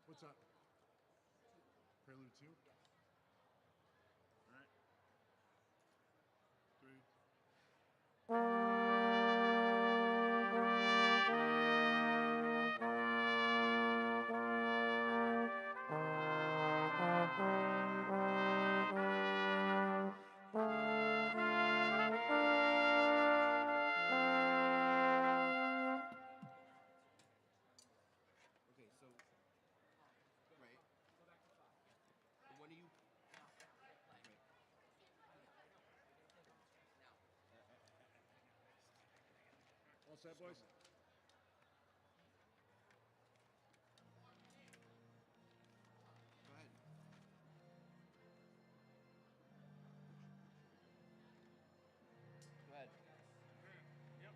What's up? Prelude 2? All right. 3. Okay, so, right. When are you? Right. All set, boys? Go ahead. Go ahead. Yep.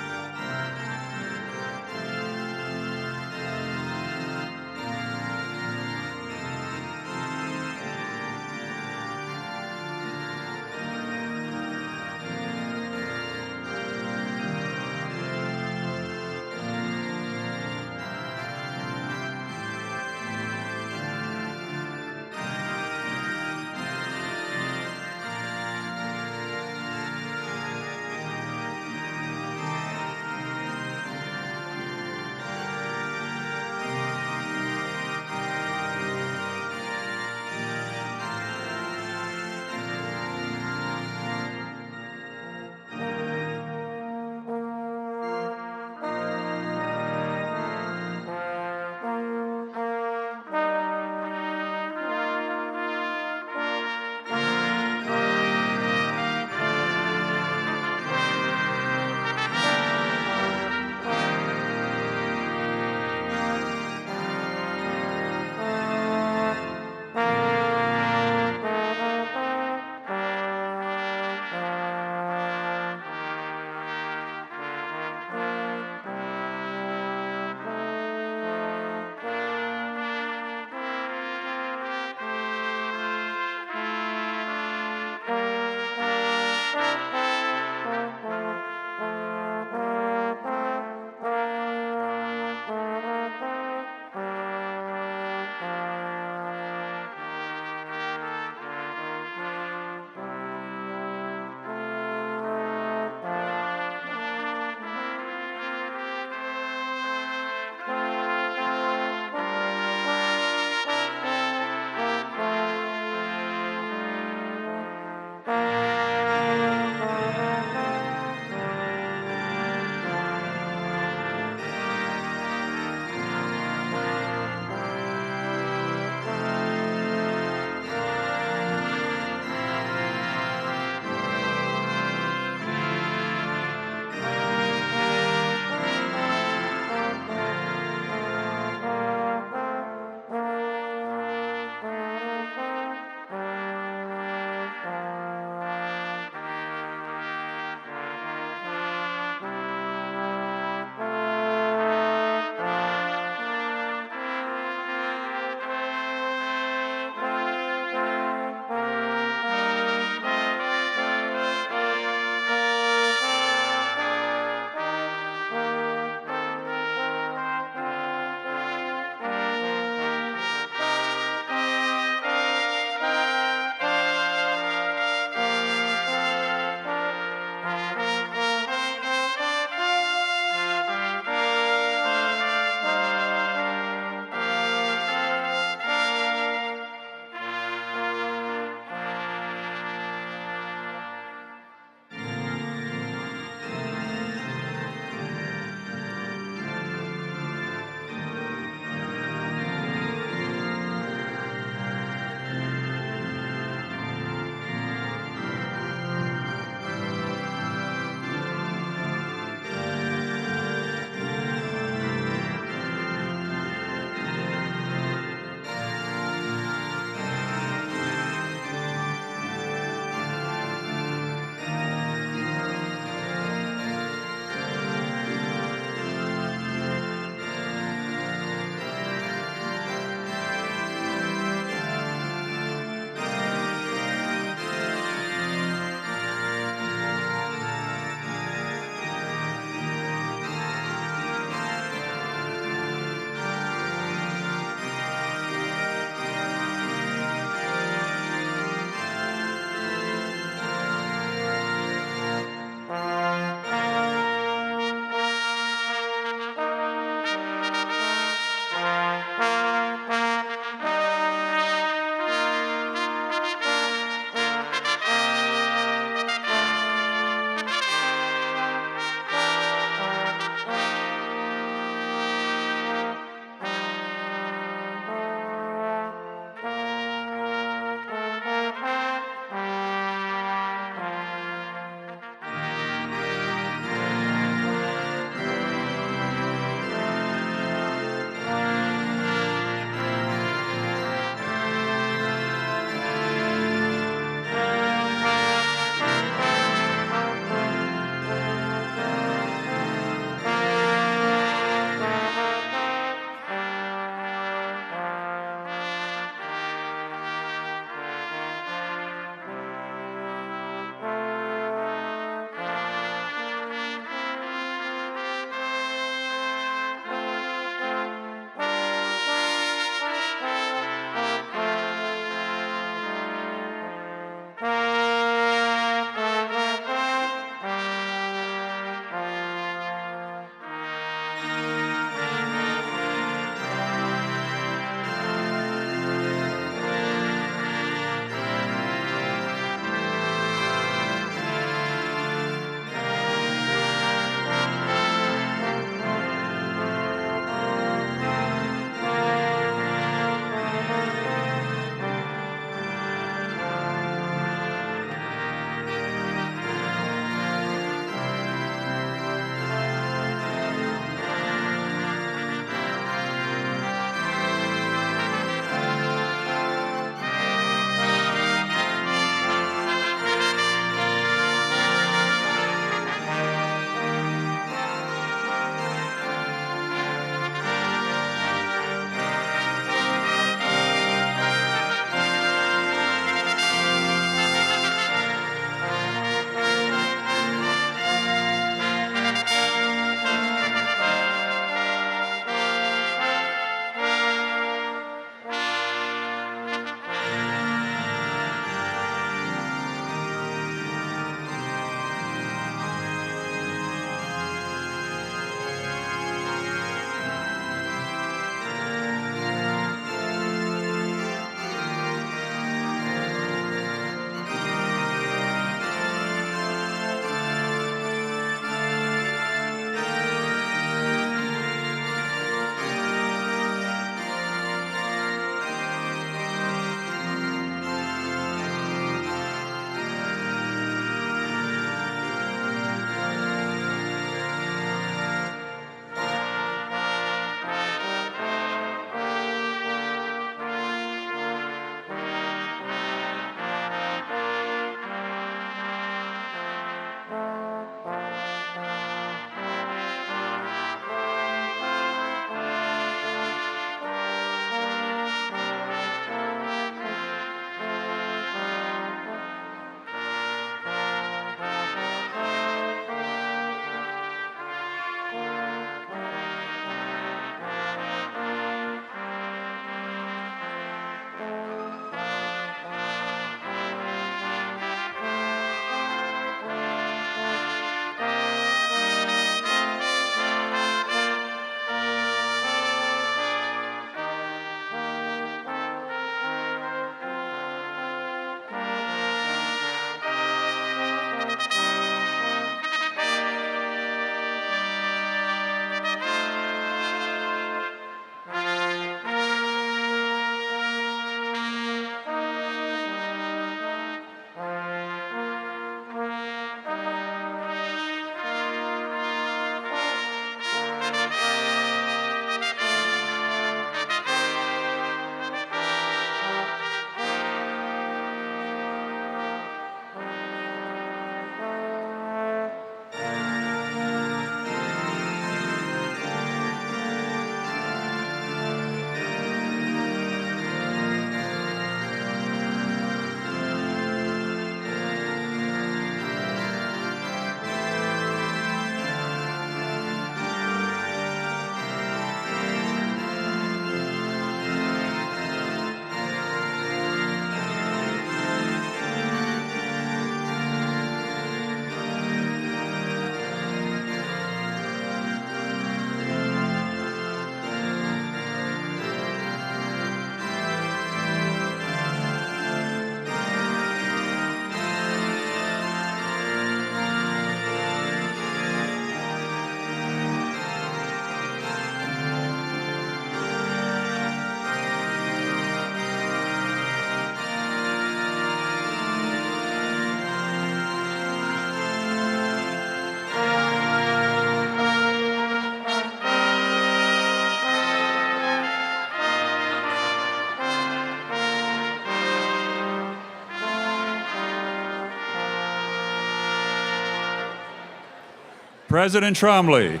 President Trombley,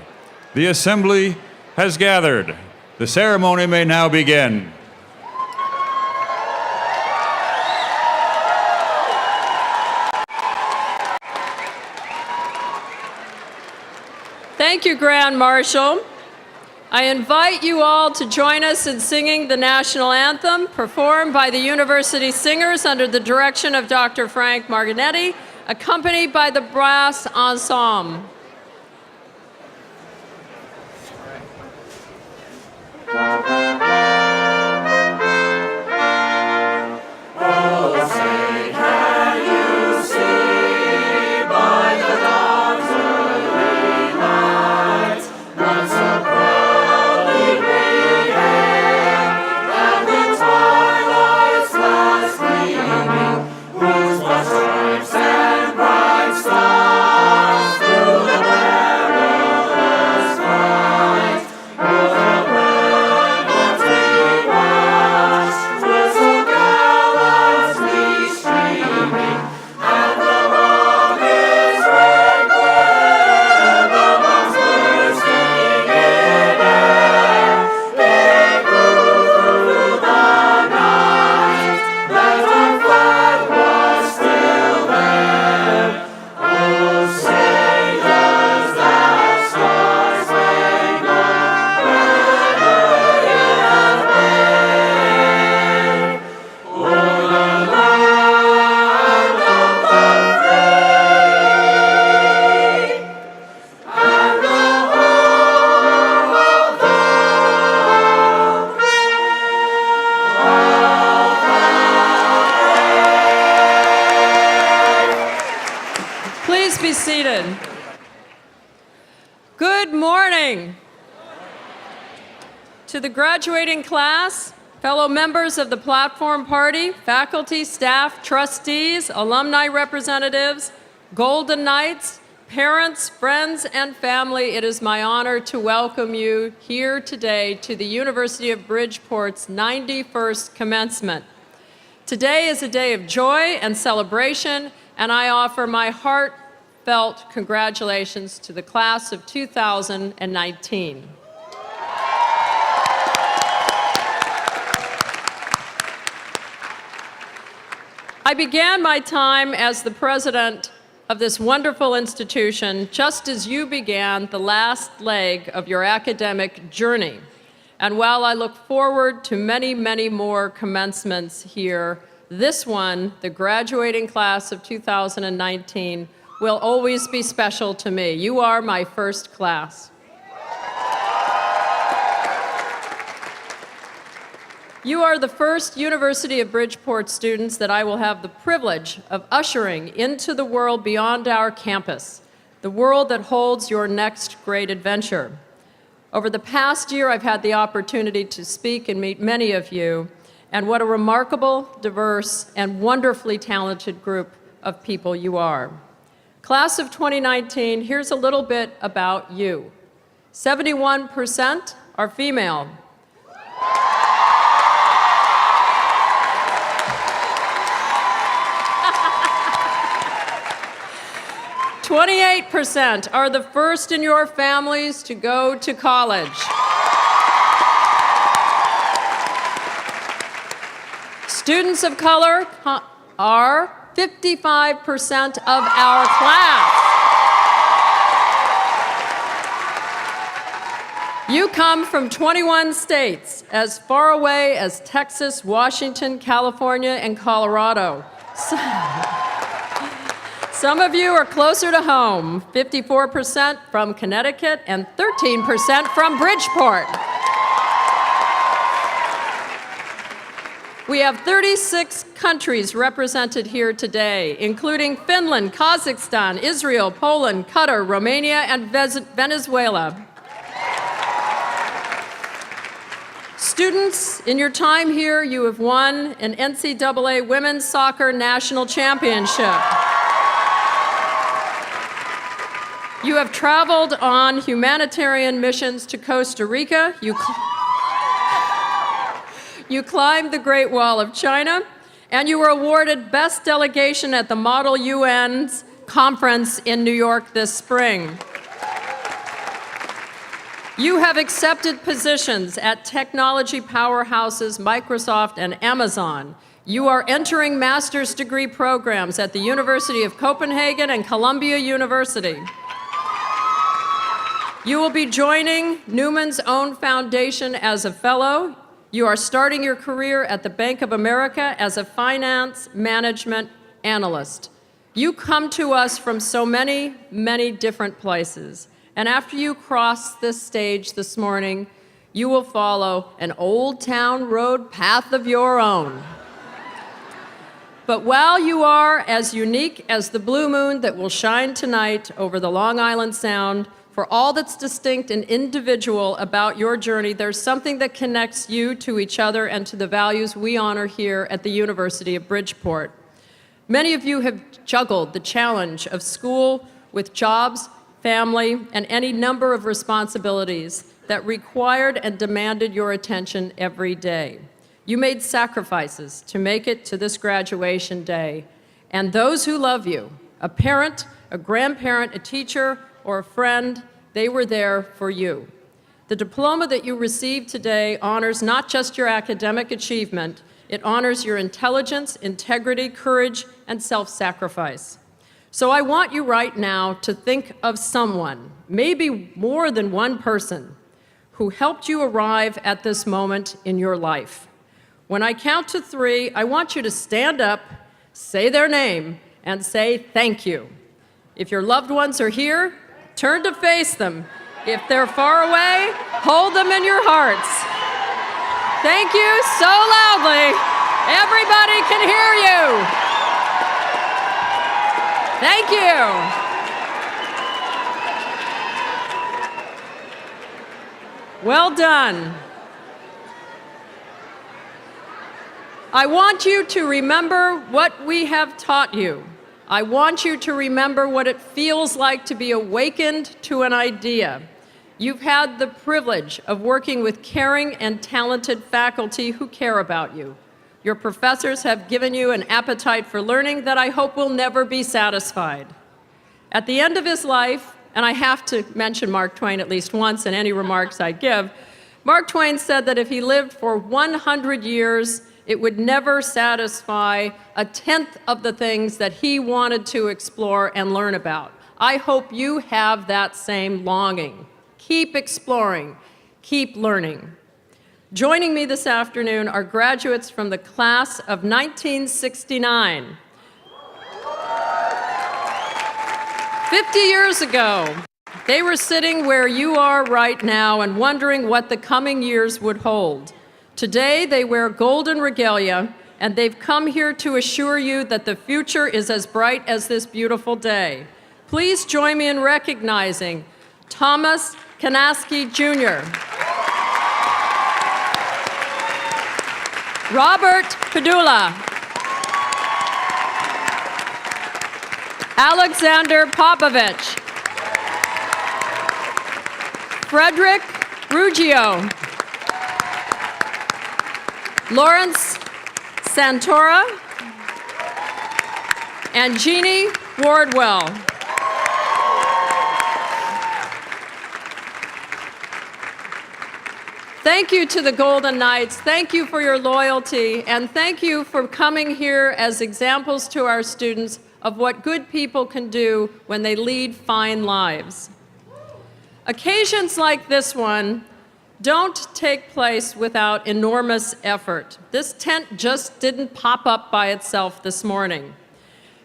the Assembly has gathered. The ceremony may now begin. Thank you, Grand Marshal. I invite you all to join us in singing the national anthem performed by the University Singers under the direction of Dr. Frank Marginetti, accompanied by the brass ensemble. Please be seated. Good morning. To the graduating class, fellow members of the Platform Party, faculty, staff, trustees, alumni representatives, Golden Knights, parents, friends, and family, it is my honor to welcome you here today to the University of Bridgeport's 91st commencement. Today is a day of joy and celebration, and I offer my heartfelt congratulations to the class of 2019. I began my time as the president of this wonderful institution just as you began the last leg of your academic journey. And while I look forward to many, many more commencements here, this one, the graduating class of 2019, will always be special to me. You are my first class. You are the first University of Bridgeport students that I will have the privilege of ushering into the world beyond our campus, the world that holds your next great adventure. Over the past year, I've had the opportunity to speak and meet many of you, and what a remarkable, diverse, and wonderfully talented group of people you are. Class of 2019, here's a little bit about you. 71% are female. 28% are the first in your families to go to college. Students of color are 55% of our class. You come from 21 states, as far away as Texas, Washington, California, and Colorado. Some of you are closer to home, 54% from Connecticut and 13% from Bridgeport. We have 36 countries represented here today, including Finland, Kazakhstan, Israel, Poland, Qatar, Romania, and Venezuela. Students, in your time here, you have won an NCAA Women's Soccer National Championship. You have traveled on humanitarian missions to Costa Rica. You climbed the Great Wall of China, and you were awarded Best Delegation at the Model UN's conference in New York this spring. You have accepted positions at technology powerhouses Microsoft and Amazon. You are entering master's degree programs at the University of Copenhagen and Columbia University. You will be joining Newman's Own Foundation as a fellow. You are starting your career at the Bank of America as a finance management analyst. You come to us from so many, many different places. And after you cross this stage this morning, you will follow an old town road path of your own. But while you are as unique as the blue moon that will shine tonight over the Long Island Sound, for all that's distinct and individual about your journey, there's something that connects you to each other and to the values we honor here at the University of Bridgeport. Many of you have juggled the challenge of school with jobs, family, and any number of responsibilities that required and demanded your attention every day. You made sacrifices to make it to this graduation day, and those who love you, a parent, a grandparent, a teacher, or a friend, they were there for you. The diploma that you received today honors not just your academic achievement, it honors your intelligence, integrity, courage, and self-sacrifice. So I want you right now to think of someone, maybe more than one person, who helped you arrive at this moment in your life. When I count to 3, I want you to stand up, say their name, and say thank you. If your loved ones are here, turn to face them. If they're far away, hold them in your hearts. Thank you so loudly. Everybody can hear you. Thank you. Well done. I want you to remember what we have taught you. I want you to remember what it feels like to be awakened to an idea. You've had the privilege of working with caring and talented faculty who care about you. Your professors have given you an appetite for learning that I hope will never be satisfied. At the end of his life, and I have to mention Mark Twain at least once in any remarks I give, Mark Twain said that if he lived for 100 years, it would never satisfy a tenth of the things that he wanted to explore and learn about. I hope you have that same longing. Keep exploring, keep learning. Joining me this afternoon are graduates from the class of 1969. 50 years ago, they were sitting where you are right now and wondering what the coming years would hold. Today, they wear golden regalia, and they've come here to assure you that the future is as bright as this beautiful day. Please join me in recognizing Thomas Kanaski Jr., Robert Padula, Alexander Popovich, Frederick Ruggio, Lawrence Santora, and Jeannie Wardwell. Thank you to the Golden Knights. Thank you for your loyalty, and thank you for coming here as examples to our students of what good people can do when they lead fine lives. Occasions like this one don't take place without enormous effort. This tent just didn't pop up by itself this morning.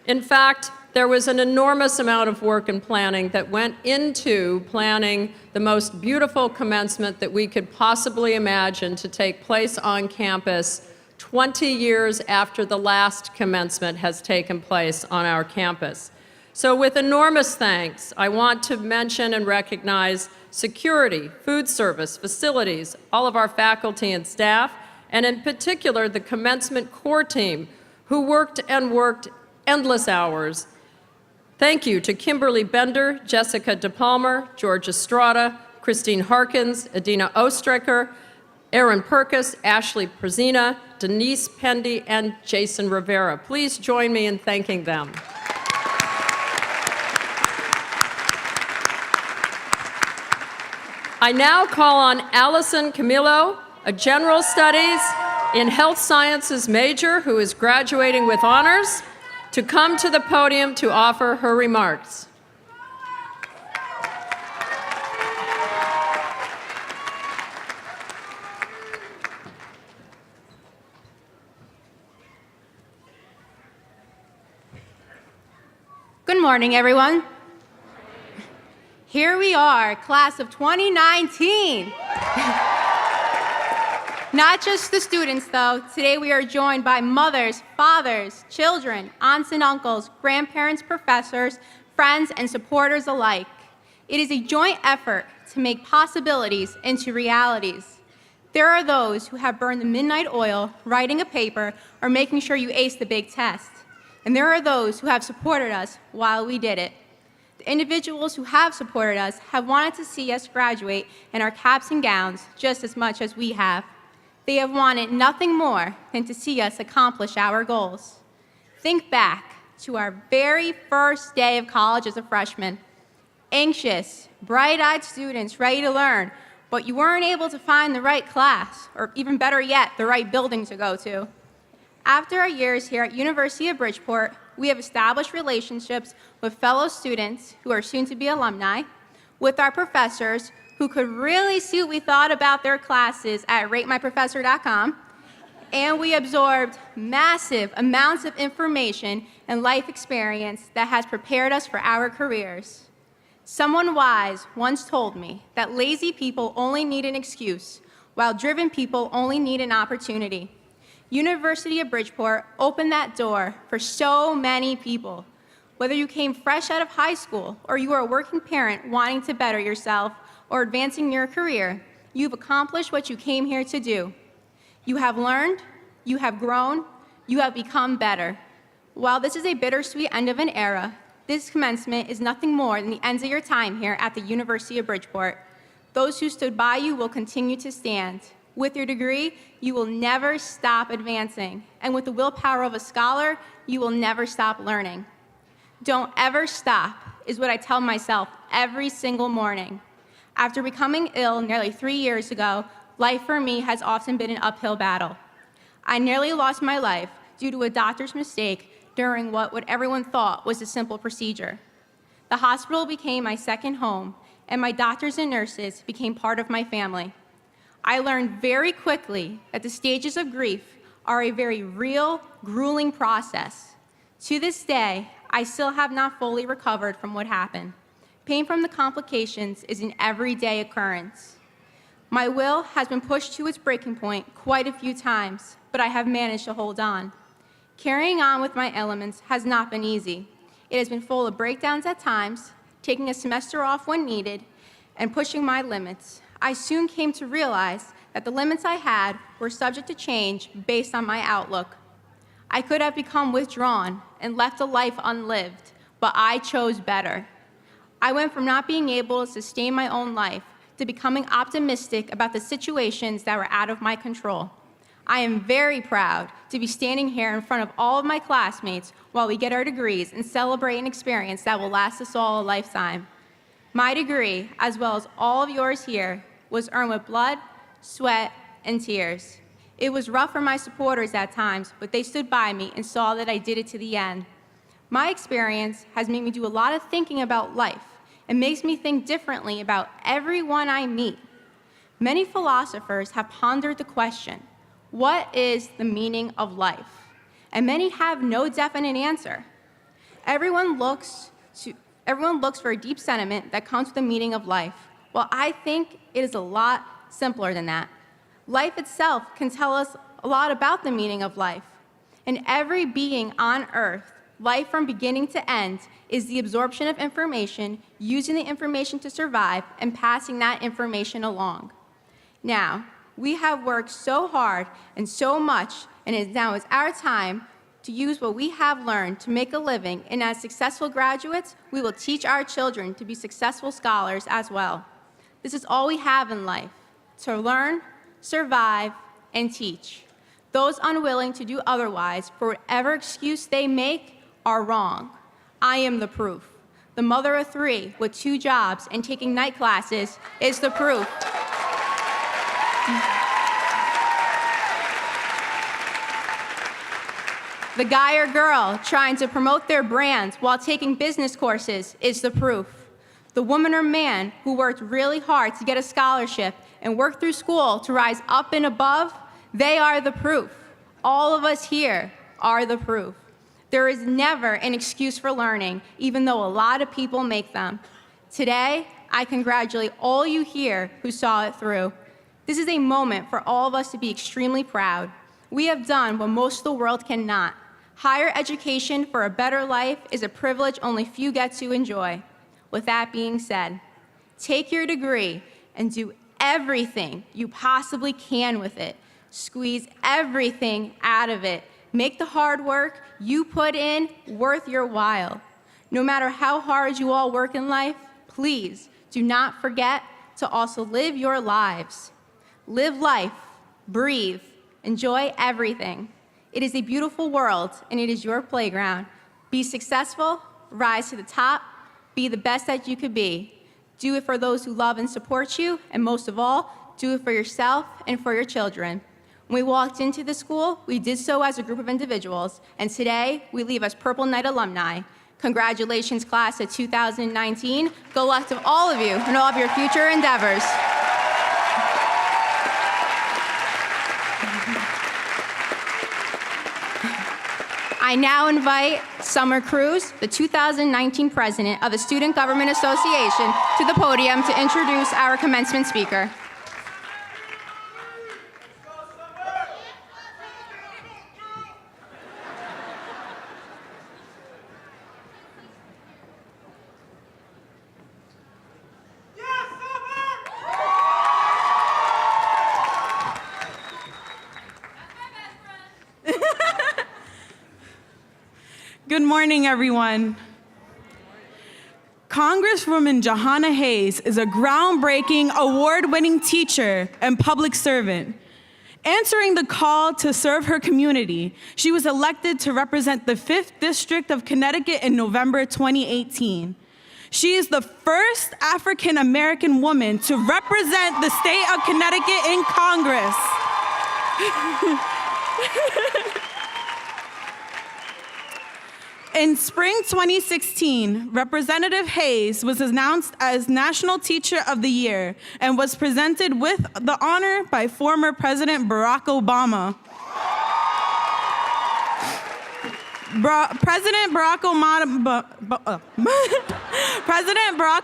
In fact, there was an enormous amount of work and planning that went into planning the most beautiful commencement that we could possibly imagine to take place on campus 20 years after the last commencement has taken place on our campus. So with enormous thanks, I want to mention and recognize security, food service, facilities, all of our faculty and staff, and in particular the commencement core team who worked and worked endless hours. Thank you to Kimberly Bender, Jessica DePalmer, George Estrada, Christine Harkins, Adina Ostrecker, Aaron Perkis, Ashley Prezina, Denise Pendy, and Jason Rivera. Please join me in thanking them. I now call on Allison Camillo, a general studies in health sciences major who is graduating with honors, to come to the podium to offer her remarks. Good morning, everyone. Here we are, class of 2019. Not just the students, though. Today we are joined by mothers, fathers, children, aunts and uncles, grandparents, professors, friends, and supporters alike. It is a joint effort to make possibilities into realities. There are those who have burned the midnight oil, writing a paper, or making sure you ace the big test. And there are those who have supported us while we did it. The individuals who have supported us have wanted to see us graduate in our caps and gowns just as much as we have. They have wanted nothing more than to see us accomplish our goals. Think back to our very first day of college as a freshman. Anxious, bright-eyed students ready to learn, but you weren't able to find the right class, or even better yet, the right building to go to. After our years here at University of Bridgeport, we have established relationships with fellow students who are soon to be alumni, with our professors who could really see what we thought about their classes at ratemyprofessor.com, and we absorbed massive amounts of information and life experience that has prepared us for our careers. Someone wise once told me that lazy people only need an excuse, while driven people only need an opportunity. University of Bridgeport opened that door for so many people. Whether you came fresh out of high school or you are a working parent wanting to better yourself or advancing your career, you've accomplished what you came here to do. You have learned, you have grown, you have become better. While this is a bittersweet end of an era, this commencement is nothing more than the ends of your time here at the University of Bridgeport. Those who stood by you will continue to stand. With your degree, you will never stop advancing. And with the willpower of a scholar, you will never stop learning. Don't ever stop is what I tell myself every single morning. After becoming ill nearly 3 years ago, life for me has often been an uphill battle. I nearly lost my life due to a doctor's mistake during what everyone thought was a simple procedure. The hospital became my second home, and my doctors and nurses became part of my family. I learned very quickly that the stages of grief are a very real, grueling process. To this day, I still have not fully recovered from what happened. Pain from the complications is an everyday occurrence. My will has been pushed to its breaking point quite a few times, but I have managed to hold on. Carrying on with my elements has not been easy. It has been full of breakdowns at times, taking a semester off when needed, and pushing my limits. I soon came to realize that the limits I had were subject to change based on my outlook. I could have become withdrawn and left a life unlived, but I chose better. I went from not being able to sustain my own life to becoming optimistic about the situations that were out of my control. I am very proud to be standing here in front of all of my classmates while we get our degrees and celebrate an experience that will last us all a lifetime. My degree, as well as all of yours here, was earned with blood, sweat, and tears. It was rough for my supporters at times, but they stood by me and saw that I did it to the end. My experience has made me do a lot of thinking about life and makes me think differently about everyone I meet. Many philosophers have pondered the question, what is the meaning of life? And many have no definite answer. Everyone looks for a deep sentiment that comes with the meaning of life. Well, I think it is a lot simpler than that. Life itself can tell us a lot about the meaning of life. In every being on earth, life from beginning to end is the absorption of information, using the information to survive, and passing that information along. Now, we have worked so hard and so much, and now is our time to use what we have learned to make a living, and as successful graduates, we will teach our children to be successful scholars as well. This is all we have in life, to learn, survive, and teach. Those unwilling to do otherwise, for whatever excuse they make, are wrong. I am the proof. The mother of 3 with 2 jobs and taking night classes is the proof. The guy or girl trying to promote their brand while taking business courses is the proof. The woman or man who worked really hard to get a scholarship and worked through school to rise up and above, they are the proof. All of us here are the proof. There is never an excuse for learning, even though a lot of people make them. Today, I congratulate all you here who saw it through. This is a moment for all of us to be extremely proud. We have done what most of the world cannot. Higher education for a better life is a privilege only few get to enjoy. With that being said, take your degree and do everything you possibly can with it. Squeeze everything out of it. Make the hard work you put in worth your while. No matter how hard you all work in life, please do not forget to also live your lives. Live life, breathe, enjoy everything. It is a beautiful world, and it is your playground. Be successful, rise to the top, be the best that you could be. Do it for those who love and support you, and most of all, do it for yourself and for your children. When we walked into the school, we did so as a group of individuals, and today we leave as Purple Knight alumni. Congratulations, class of 2019. Good luck to all of you and all of your future endeavors. I now invite Summer Cruz, the 2019 president of the Student Government Association, to the podium to introduce our commencement speaker. Good morning, everyone. Congresswoman Jahana Hayes is a groundbreaking, award-winning teacher and public servant. Answering the call to serve her community, she was elected to represent the 5th District of Connecticut in November 2018. She is the first African-American woman to represent the state of Connecticut in Congress. In spring 2016, Representative Hayes was announced as National Teacher of the Year and was presented with the honor by former President Barack Obama. President Barack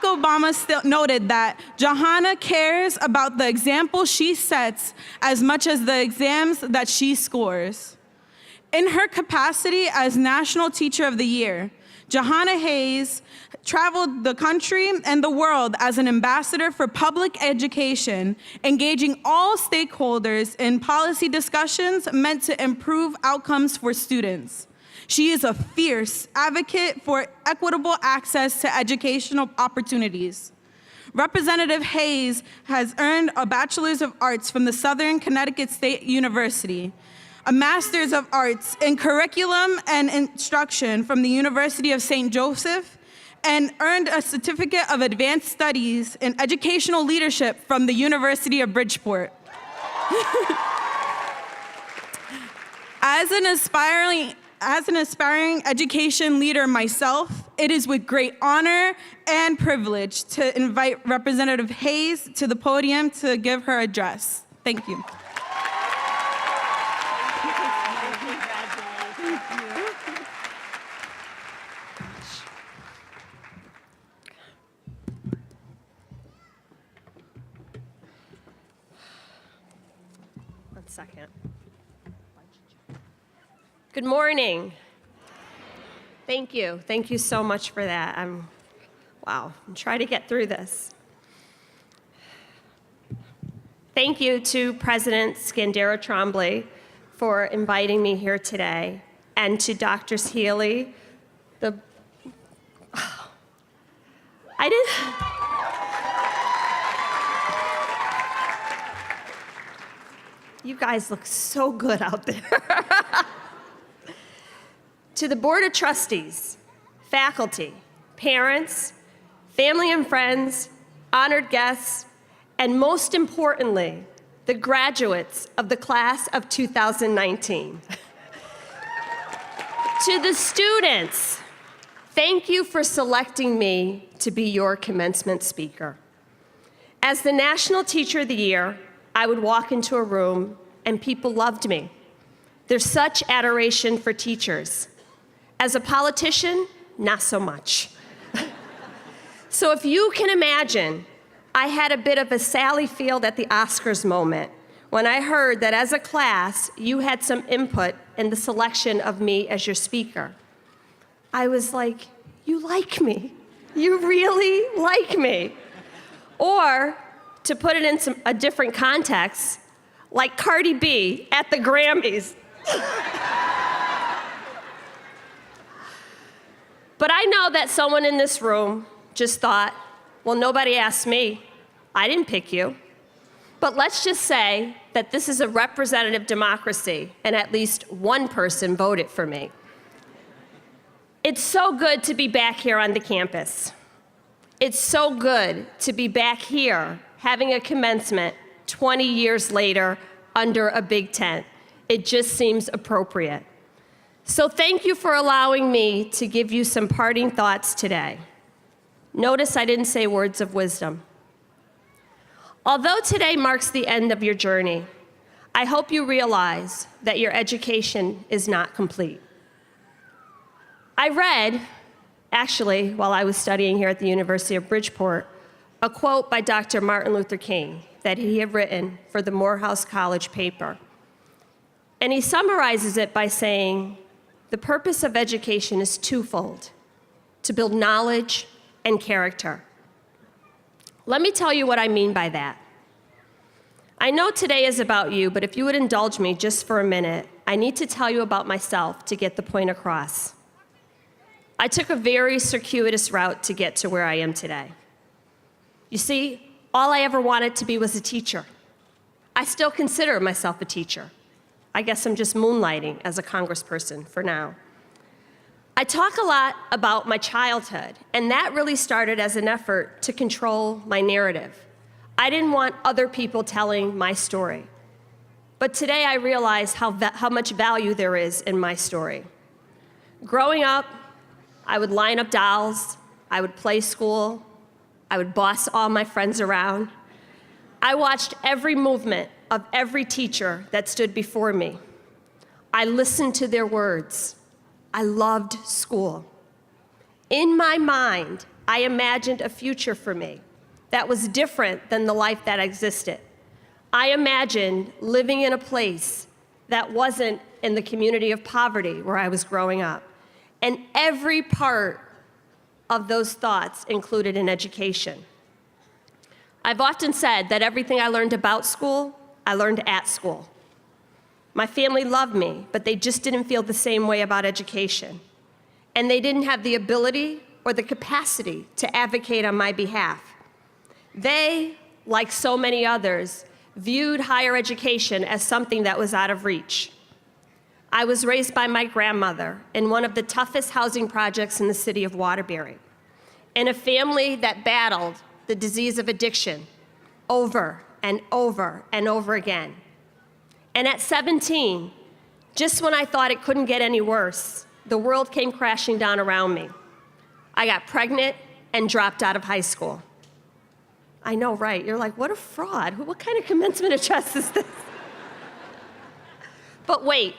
Obama still noted that Jahana cares about the example she sets as much as the exams that she scores. In her capacity as National Teacher of the Year, Jahana Hayes traveled the country and the world as an ambassador for public education, engaging all stakeholders in policy discussions meant to improve outcomes for students. She is a fierce advocate for equitable access to educational opportunities. Representative Hayes has earned a Bachelor's of Arts from the Southern Connecticut State University, a Master's of Arts in Curriculum and Instruction from the University of St. Joseph, and earned a Certificate of Advanced Studies in Educational Leadership from the University of Bridgeport. As an aspiring education leader myself, it is with great honor and privilege to invite Representative Hayes to the podium to give her address. Thank you. Second. Good morning. Thank you. Thank you so much for that. Wow, I'm trying to get through this. Thank you to President Scandera Trombley for inviting me here today, and to Drs. Healy, You guys look so good out there. To the Board of Trustees, faculty, parents, family and friends, honored guests, and most importantly, the graduates of the class of 2019. To the students, thank you for selecting me to be your commencement speaker. As the National Teacher of the Year, I would walk into a room and people loved me. There's such adoration for teachers. As a politician, not so much. So if you can imagine, I had a bit of a Sally Field at the Oscars moment when I heard that as a class, you had some input in the selection of me as your speaker. I was like, you like me. You really like me. Or, to put it in a different context, like Cardi B at the Grammys. But I know that someone in this room just thought, well, nobody asked me. I didn't pick you. But let's just say that this is a representative democracy and at least one person voted for me. It's so good to be back here on the campus. It's so good to be back here having a commencement 20 years later under a big tent. It just seems appropriate. So thank you for allowing me to give you some parting thoughts today. Notice I didn't say words of wisdom. Although today marks the end of your journey, I hope you realize that your education is not complete. I read, actually, while I was studying here at the University of Bridgeport, a quote by Dr. Martin Luther King that he had written for the Morehouse College paper. And he summarizes it by saying, the purpose of education is twofold: to build knowledge and character. Let me tell you what I mean by that. I know today is about you, but if you would indulge me just for a minute, I need to tell you about myself to get the point across. I took a very circuitous route to get to where I am today. You see, all I ever wanted to be was a teacher. I still consider myself a teacher. I guess I'm just moonlighting as a congressperson for now. I talk a lot about my childhood, and that really started as an effort to control my narrative. I didn't want other people telling my story. But today I realize how much value there is in my story. Growing up, I would line up dolls, I would play school, I would boss all my friends around. I watched every movement of every teacher that stood before me. I listened to their words. I loved school. In my mind, I imagined a future for me that was different than the life that existed. I imagined living in a place that wasn't in the community of poverty where I was growing up. And every part of those thoughts included an education. I've often said that everything I learned about school, I learned at school. My family loved me, but they just didn't feel the same way about education. And they didn't have the ability or the capacity to advocate on my behalf. They, like so many others, viewed higher education as something that was out of reach. I was raised by my grandmother in one of the toughest housing projects in the city of Waterbury, in a family that battled the disease of addiction over and over and over again. And at 17, just when I thought it couldn't get any worse, the world came crashing down around me. I got pregnant and dropped out of high school. I know, right? You're like, what a fraud. What kind of commencement address is this? But wait.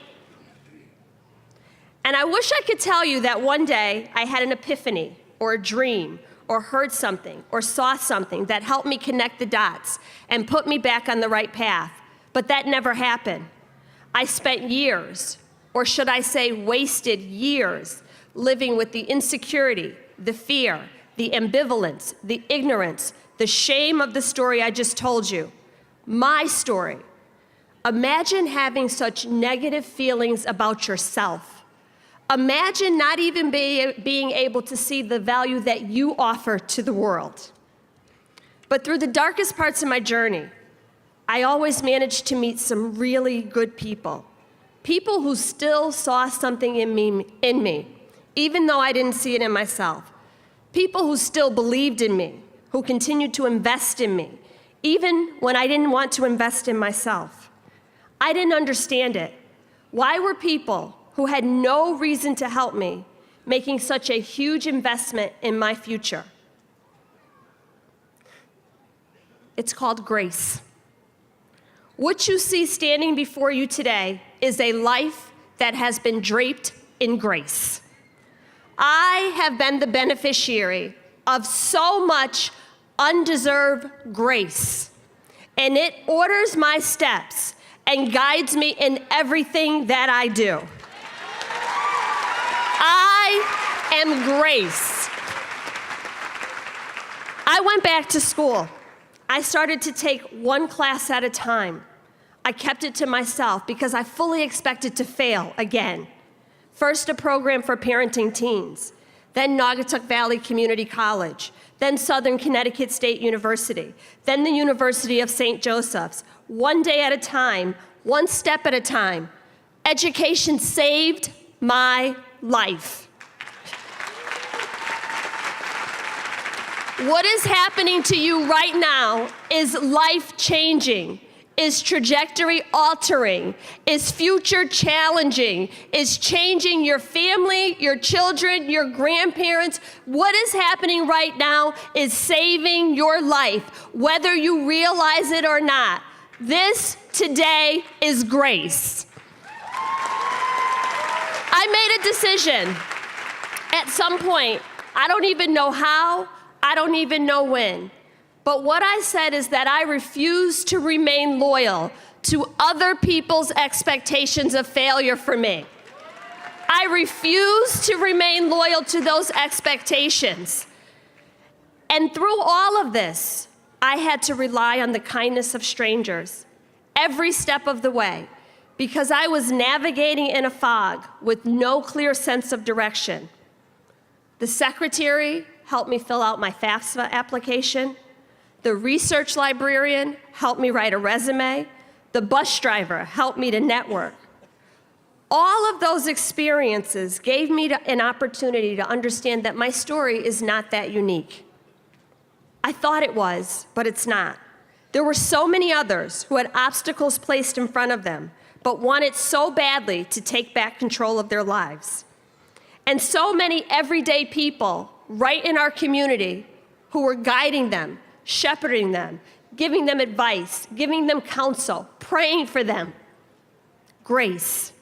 And I wish I could tell you that one day I had an epiphany or a dream or heard something or saw something that helped me connect the dots and put me back on the right path. But that never happened. I spent years, or should I say wasted years, living with the insecurity, the fear, the ambivalence, the ignorance, the shame of the story I just told you. My story. Imagine having such negative feelings about yourself. Imagine not even being able to see the value that you offer to the world. But through the darkest parts of my journey, I always managed to meet some really good people. People who still saw something in me, even though I didn't see it in myself. People who still believed in me, who continued to invest in me, even when I didn't want to invest in myself. I didn't understand it. Why were people who had no reason to help me making such a huge investment in my future? It's called grace. What you see standing before you today is a life that has been draped in grace. I have been the beneficiary of so much undeserved grace, and it orders my steps and guides me in everything that I do. I am grace. I went back to school. I started to take one class at a time. I kept it to myself because I fully expected to fail again. First, a program for parenting teens, then Naugatuck Valley Community College, then Southern Connecticut State University, then the University of St. Joseph's. One day at a time, one step at a time. Education saved my life. What is happening to you right now is life-changing, is trajectory altering, is future challenging, is changing your family, your children, your grandparents. What is happening right now is saving your life, whether you realize it or not. This today is grace. I made a decision at some point. I don't even know how, I don't even know when. But what I said is that I refuse to remain loyal to other people's expectations of failure for me. I refuse to remain loyal to those expectations. And through all of this, I had to rely on the kindness of strangers every step of the way because I was navigating in a fog with no clear sense of direction. The secretary helped me fill out my FAFSA application. The research librarian helped me write a resume. The bus driver helped me to network. All of those experiences gave me an opportunity to understand that my story is not that unique. I thought it was, but it's not. There were so many others who had obstacles placed in front of them, but wanted so badly to take back control of their lives. And so many everyday people right in our community who were guiding them, shepherding them, giving them advice, giving them counsel, praying for them. Grace.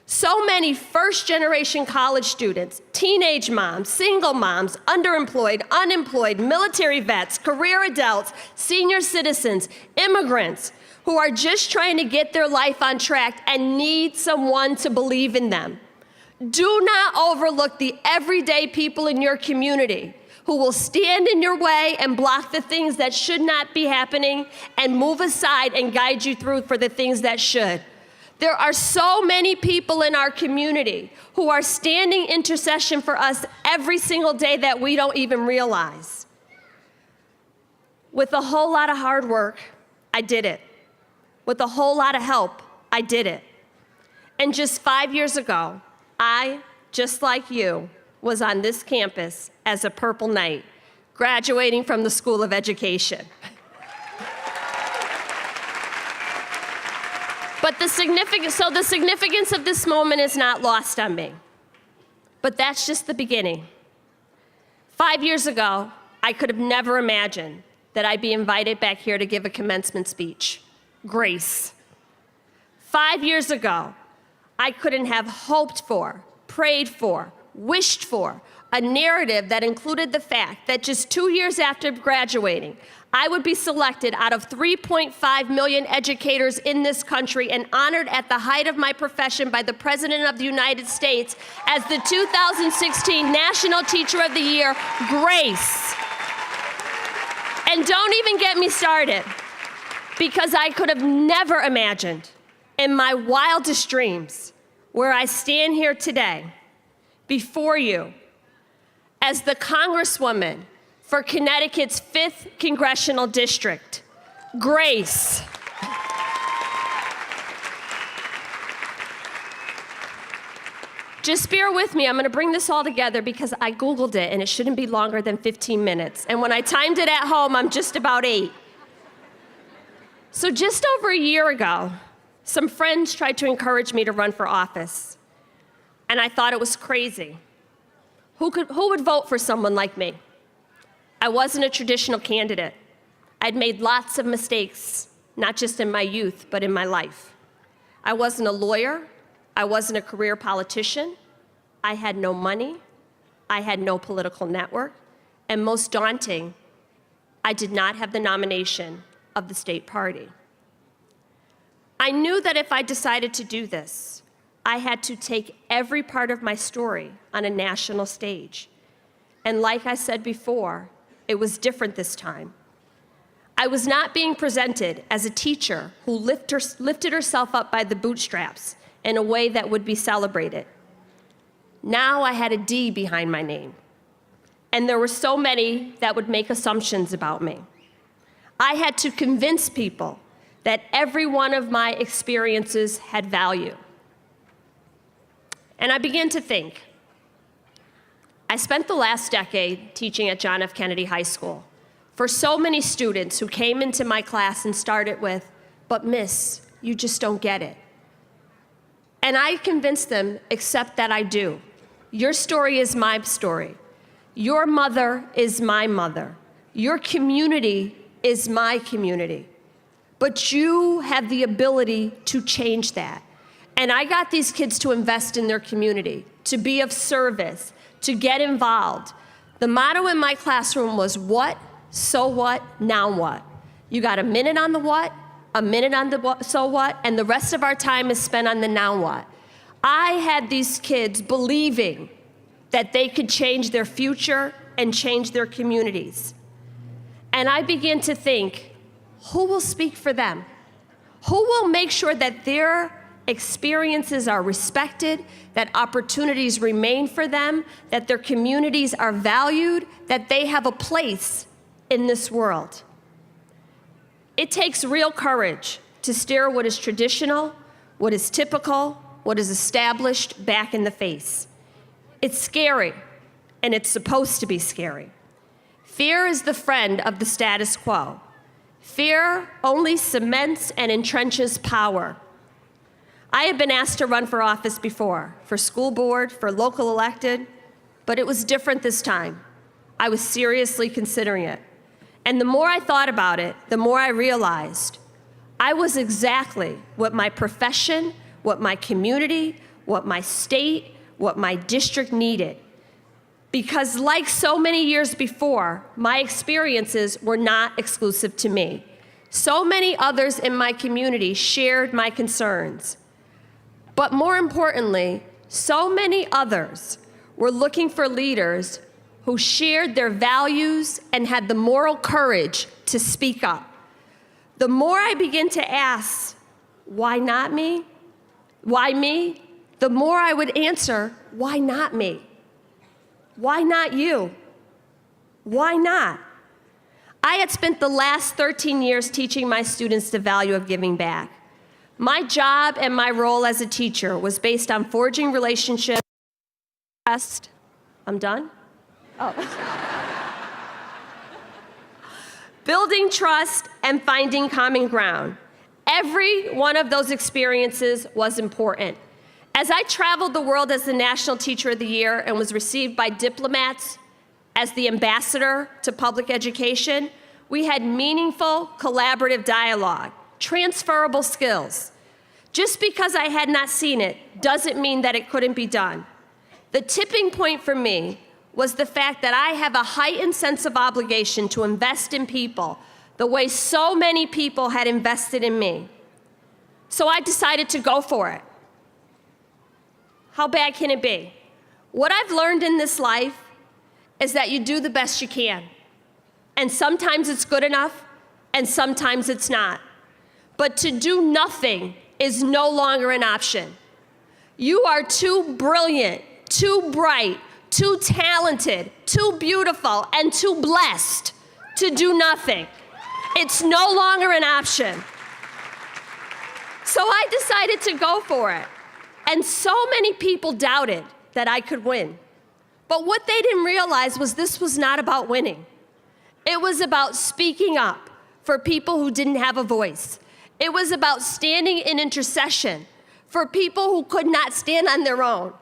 So many first-generation college students, teenage moms, single moms, underemployed, unemployed, military vets, career adults, senior citizens, immigrants who are just trying to get their life on track and need someone to believe in them. Do not overlook the everyday people in your community who will stand in your way and block the things that should not be happening and move aside and guide you through for the things that should. There are so many people in our community who are standing intercession for us every single day that we don't even realize. With a whole lot of hard work, I did it. With a whole lot of help, I did it. And just 5 years ago, I, just like you, was on this campus as a Purple Knight, graduating from the School of Education. But the significance of this moment is not lost on me. But that's just the beginning. 5 years ago, I could have never imagined that I'd be invited back here to give a commencement speech. Grace. 5 years ago, I couldn't have hoped for, prayed for, wished for a narrative that included the fact that just 2 years after graduating, I would be selected out of 3.5 million educators in this country and honored at the height of my profession by the President of the United States as the 2016 National Teacher of the Year, Grace. And don't even get me started, because I could have never imagined in my wildest dreams where I stand here today before you as the Congresswoman for Connecticut's 5th Congressional District, Grace. Just bear with me. I'm going to bring this all together because I Googled it, and it shouldn't be longer than 15 minutes. And when I timed it at home, I'm just about 8. So just over a year ago, some friends tried to encourage me to run for office. And I thought it was crazy. Who would vote for someone like me? I wasn't a traditional candidate. I'd made lots of mistakes, not just in my youth, but in my life. I wasn't a lawyer. I wasn't a career politician. I had no money. I had no political network. And most daunting, I did not have the nomination of the state party. I knew that if I decided to do this, I had to take every part of my story on a national stage. And like I said before, it was different this time. I was not being presented as a teacher who lifted herself up by the bootstraps in a way that would be celebrated. Now I had a D behind my name. And there were so many that would make assumptions about me. I had to convince people that every one of my experiences had value. And I began to think. I spent the last decade teaching at John F. Kennedy High School. For so many students who came into my class and started with, "But miss, you just don't get it." And I convinced them, "Except that I do. Your story is my story. Your mother is my mother. Your community is my community. But you have the ability to change that." And I got these kids to invest in their community, to be of service, to get involved. The motto in my classroom was what, so what, now what. You got a minute on the what, a minute on the what, so what, and the rest of our time is spent on the now what. I had these kids believing that they could change their future and change their communities. And I began to think, who will speak for them? Who will make sure that their experiences are respected, that opportunities remain for them, that their communities are valued, that they have a place in this world? It takes real courage to stare what is traditional, what is typical, what is established back in the face. It's scary, and it's supposed to be scary. Fear is the friend of the status quo. Fear only cements and entrenches power. I have been asked to run for office before, for school board, for local elected, but it was different this time. I was seriously considering it. And the more I thought about it, the more I realized I was exactly what my profession, what my community, what my state, what my district needed. Because like so many years before, my experiences were not exclusive to me. So many others in my community shared my concerns. But more importantly, so many others were looking for leaders who shared their values and had the moral courage to speak up. The more I began to ask, why not me? Why me? The more I would answer, why not me? Why not you? Why not? I had spent the last 13 years teaching my students the value of giving back. My job and my role as a teacher was based on forging relationships. I'm done? Oh. Building trust and finding common ground. Every one of those experiences was important. As I traveled the world as the National Teacher of the Year and was received by diplomats as the ambassador to public education, we had meaningful, collaborative dialogue, transferable skills. Just because I had not seen it doesn't mean that it couldn't be done. The tipping point for me was the fact that I have a heightened sense of obligation to invest in people the way so many people had invested in me. So I decided to go for it. How bad can it be? What I've learned in this life is that you do the best you can. And sometimes it's good enough, and sometimes it's not. But to do nothing is no longer an option. You are too brilliant, too bright, too talented, too beautiful, and too blessed to do nothing. It's no longer an option. So I decided to go for it. And so many people doubted. that I could win. But what they didn't realize was this was not about winning. It was about speaking up for people who didn't have a voice. It was about standing in intercession for people who could not stand on their own.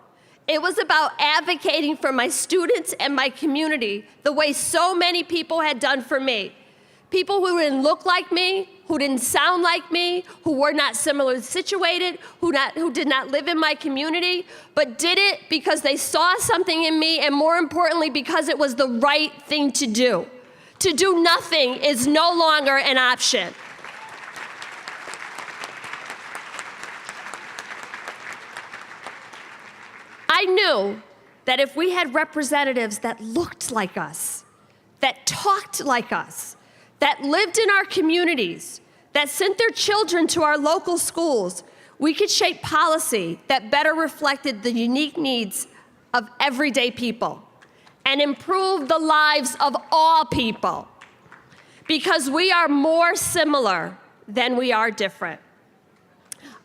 It was about advocating for my students and my community the way so many people had done for me. People who didn't look like me, who didn't sound like me, who were not similarly situated, who did not live in my community, but did it because they saw something in me, and more importantly, because it was the right thing to do. To do nothing is no longer an option. I knew that if we had representatives that looked like us, that talked like us, that lived in our communities, that sent their children to our local schools, we could shape policy that better reflected the unique needs of everyday people and improve the lives of all people, because we are more similar than we are different.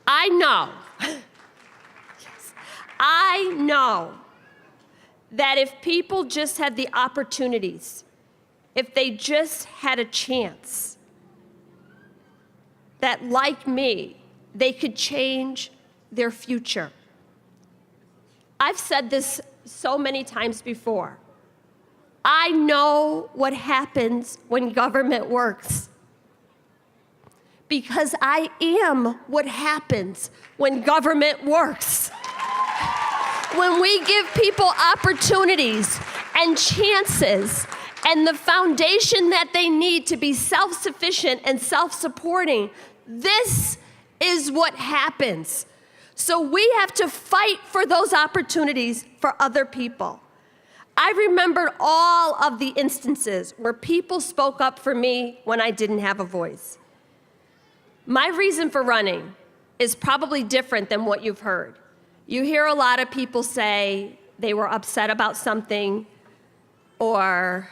I know that if people just had the opportunities, if they just had a chance, that like me, they could change their future. I've said this so many times before. I know what happens when government works, because I am what happens when government works. When we give people opportunities and chances and the foundation that they need to be self-sufficient and self-supporting, this is what happens. So we have to fight for those opportunities for other people. I remembered all of the instances where people spoke up for me when I didn't have a voice. My reason for running is probably different than what you've heard. You hear a lot of people say they were upset about something, or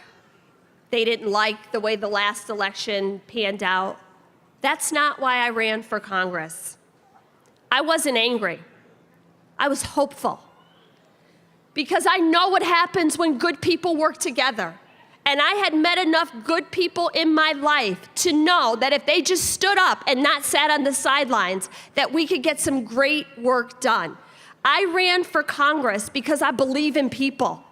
they didn't like the way the last election panned out. That's not why I ran for Congress. I wasn't angry. I was hopeful. Because I know what happens when good people work together. And I had met enough good people in my life to know that if they just stood up and not sat on the sidelines, that we could get some great work done. I ran for Congress because I believe in people,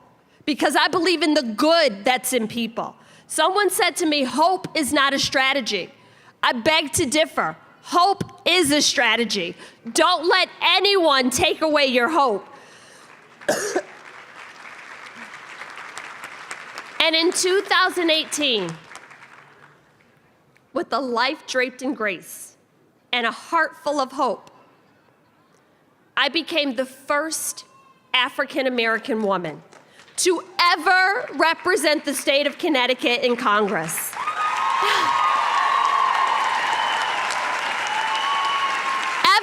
because I believe in the good that's in people. Someone said to me, hope is not a strategy. I beg to differ. Hope is a strategy. Don't let anyone take away your hope. And in 2018, with a life draped in grace and a heart full of hope, I became the first African-American woman to ever represent the state of Connecticut in Congress.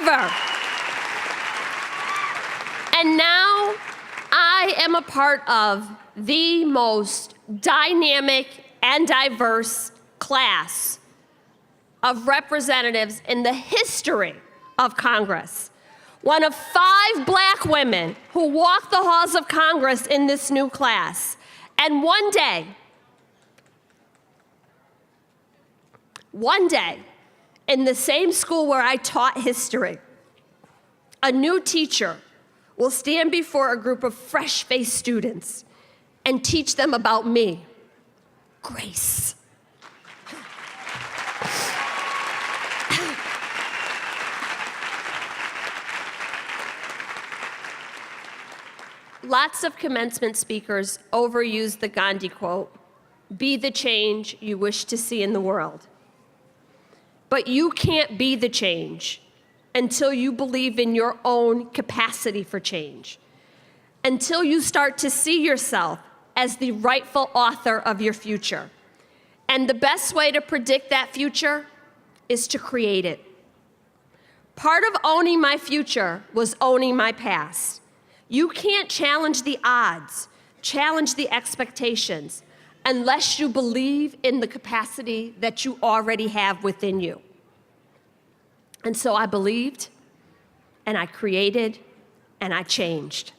Ever. And now I am a part of the most dynamic and diverse class of representatives in the history of Congress. One of 5 black women who walk the halls of Congress in this new class. And one day, in the same school where I taught history, a new teacher will stand before a group of fresh-faced students and teach them about me, grace. Lots of commencement speakers overuse the Gandhi quote, "Be the change you wish to see in the world." But you can't be the change until you believe in your own capacity for change, until you start to see yourself as the rightful author of your future. And the best way to predict that future is to create it. Part of owning my future was owning my past. You can't challenge the odds, challenge the expectations, unless you believe in the capacity that you already have within you. And so I believed, and I created, and I changed.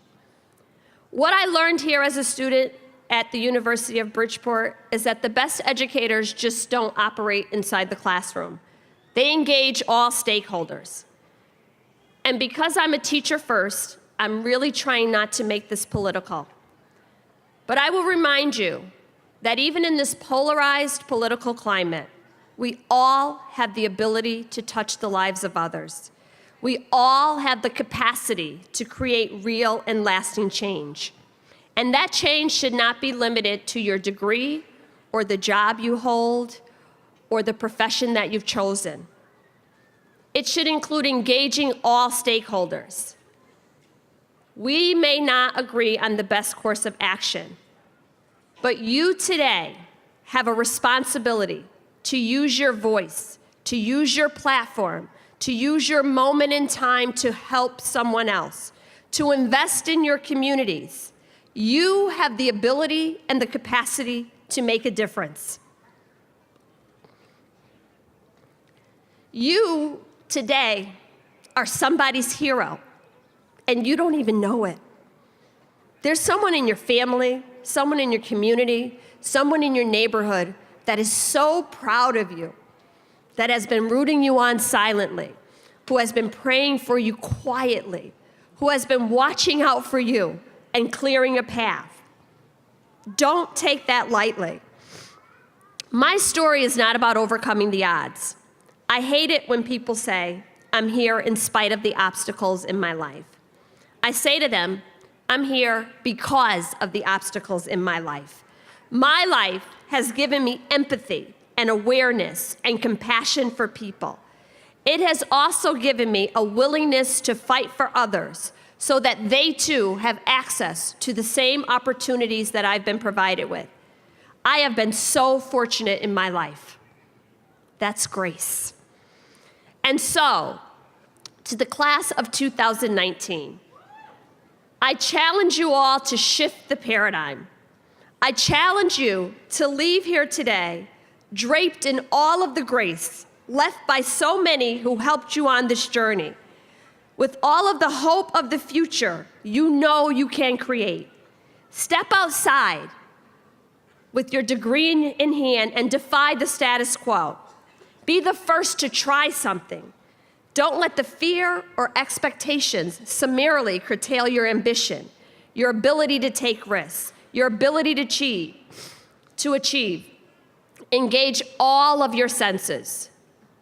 What I learned here as a student at the University of Bridgeport is that the best educators just don't operate inside the classroom. They engage all stakeholders. And because I'm a teacher first, I'm really trying not to make this political. But I will remind you that even in this polarized political climate, we all have the ability to touch the lives of others. We all have the capacity to create real and lasting change. And that change should not be limited to your degree or the job you hold or the profession that you've chosen. It should include engaging all stakeholders. We may not agree on the best course of action, but you today have a responsibility to use your voice, to use your platform, to use your moment in time to help someone else, to invest in your communities. You have the ability and the capacity to make a difference. You today are somebody's hero, and you don't even know it. There's someone in your family, someone in your community, someone in your neighborhood that is so proud of you, that has been rooting you on silently, who has been praying for you quietly, who has been watching out for you and clearing a path. Don't take that lightly. My story is not about overcoming the odds. I hate it when people say, I'm here in spite of the obstacles in my life. I say to them, I'm here because of the obstacles in my life. My life has given me empathy and awareness and compassion for people. It has also given me a willingness to fight for others so that they too have access to the same opportunities that I've been provided with. I have been so fortunate in my life. That's grace. And so, to the class of 2019, I challenge you all to shift the paradigm. I challenge you to leave here today draped in all of the grace left by so many who helped you on this journey, with all of the hope of the future you know you can create. Step outside with your degree in hand and defy the status quo. Be the first to try something. Don't let the fear or expectations summarily curtail your ambition, your ability to take risks, your ability to achieve. Engage all of your senses,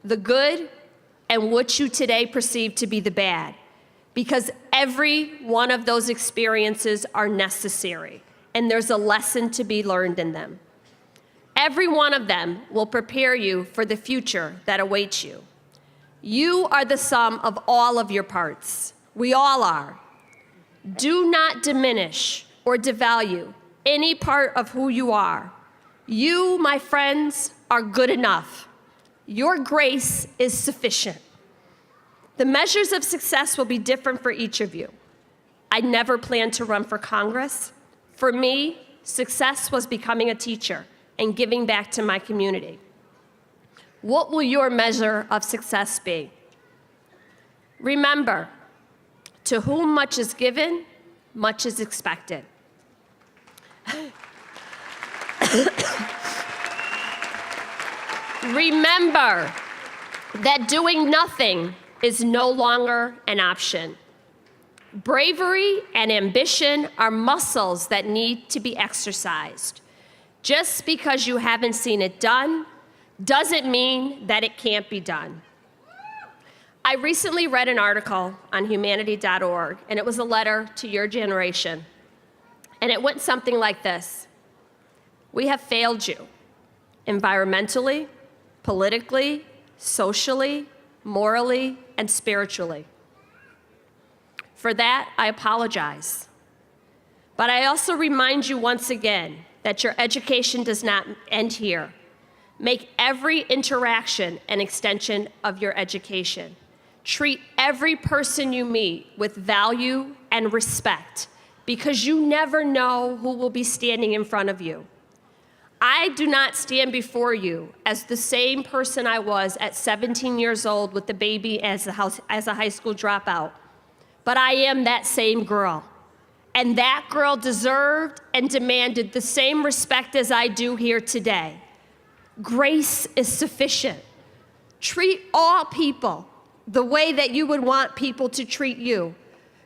the good and what you today perceive to be the bad, because every one of those experiences are necessary, and there's a lesson to be learned in them. Every one of them will prepare you for the future that awaits you. You are the sum of all of your parts. We all are. Do not diminish or devalue any part of who you are. You, my friends, are good enough. Your grace is sufficient. The measures of success will be different for each of you. I never planned to run for Congress. For me, success was becoming a teacher and giving back to my community. What will your measure of success be? Remember, to whom much is given, much is expected. Remember that doing nothing is no longer an option. Bravery and ambition are muscles that need to be exercised. Just because you haven't seen it done doesn't mean that it can't be done. I recently read an article on humanity.org, and it was a letter to your generation. And it went something like this: we have failed you environmentally, politically, socially, morally, and spiritually. For that, I apologize. But I also remind you once again that your education does not end here. Make every interaction an extension of your education. Treat every person you meet with value and respect, because you never know who will be standing in front of you. I do not stand before you as the same person I was at 17 years old with the baby as a high school dropout, but I am that same girl. And that girl deserved and demanded the same respect as I do here today. Grace is sufficient. Treat all people the way that you would want people to treat you,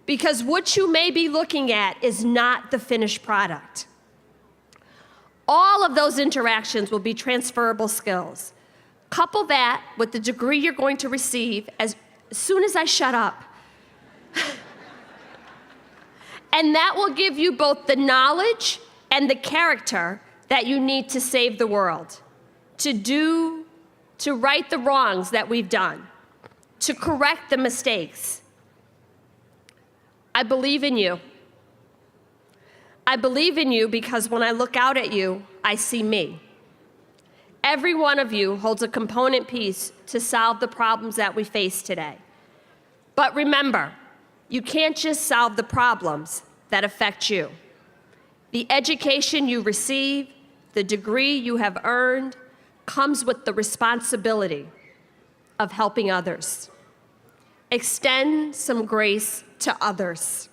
because what you may be looking at is not the finished product. All of those interactions will be transferable skills. Couple that with the degree you're going to receive as soon as I shut up. And that will give you both the knowledge and the character that you need to save the world, to right the wrongs that we've done, to correct the mistakes. I believe in you. I believe in you because when I look out at you, I see me. Every one of you holds a component piece to solve the problems that we face today. But remember, you can't just solve the problems that affect you. The education you receive, the degree you have earned, comes with the responsibility of helping others. Extend some grace to others.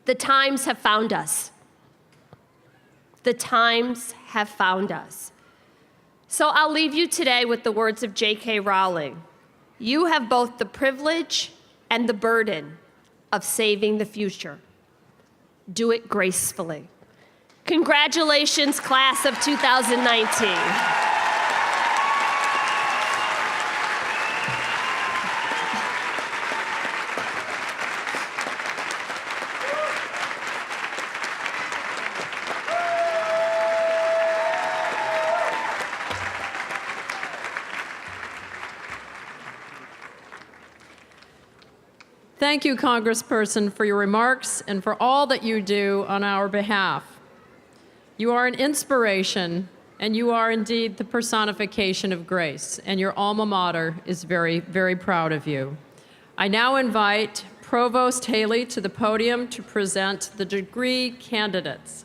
The times have found us. The times have found us. So I'll leave you today with the words of J.K. Rowling. You have both the privilege and the burden of saving the future. Do it gracefully. Congratulations, class of 2019. Thank you, Congressperson, for your remarks and for all that you do on our behalf. You are an inspiration, and you are indeed the personification of grace, and your alma mater is very, very proud of you. I now invite Provost Haley to the podium to present the degree candidates.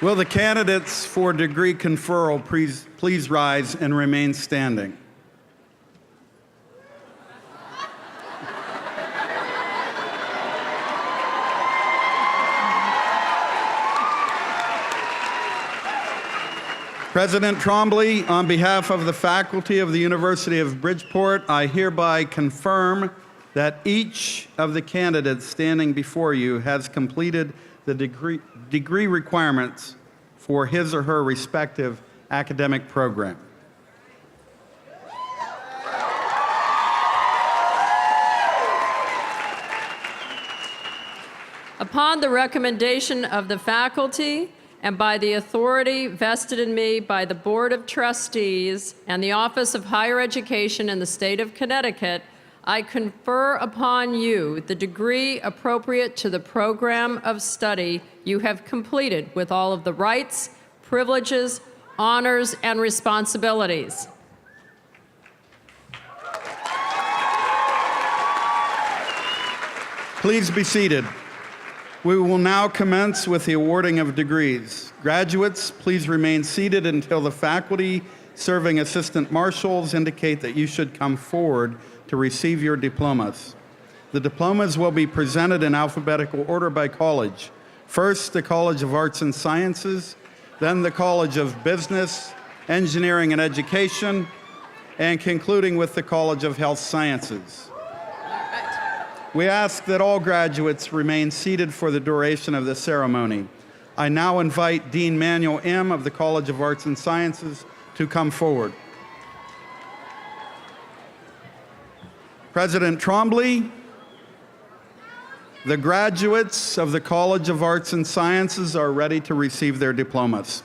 Will the candidates for degree conferral please rise and remain standing? President Trombley, on behalf of the faculty of the University of Bridgeport, I hereby confirm that each of the candidates standing before you has completed the degree requirements for his or her respective academic program. Upon the recommendation of the faculty and by the authority vested in me by the Board of Trustees and the Office of Higher Education in the state of Connecticut, I confer upon you the degree appropriate to the program of study you have completed with all of the rights, privileges, honors, and responsibilities. Please be seated. We will now commence with the awarding of degrees. Graduates, please remain seated until the faculty serving assistant marshals indicate that you should come forward to receive your diplomas. The diplomas will be presented in alphabetical order by college. First, the College of Arts and Sciences, then the College of Business, Engineering and Education, and concluding with the College of Health Sciences. We ask that all graduates remain seated for the duration of the ceremony. I now invite Dean Manuel M. of the College of Arts and Sciences to come forward. President Trombley, the graduates of the College of Arts and Sciences are ready to receive their diplomas.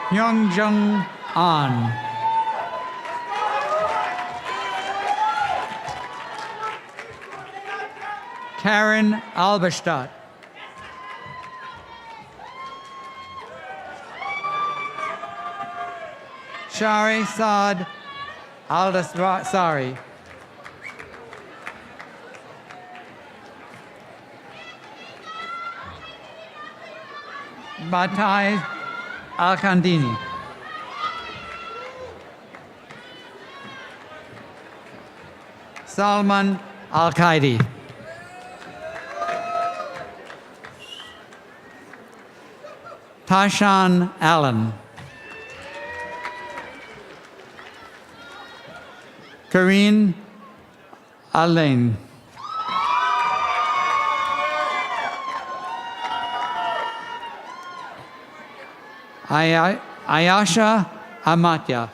Hyunjung An. Karen Alberstadt. Shari Saad Aldasari. Batai Alkandini. Salman Al-Qaidi. Tashan Allen. Kareen Alain. Ayasha Amatya.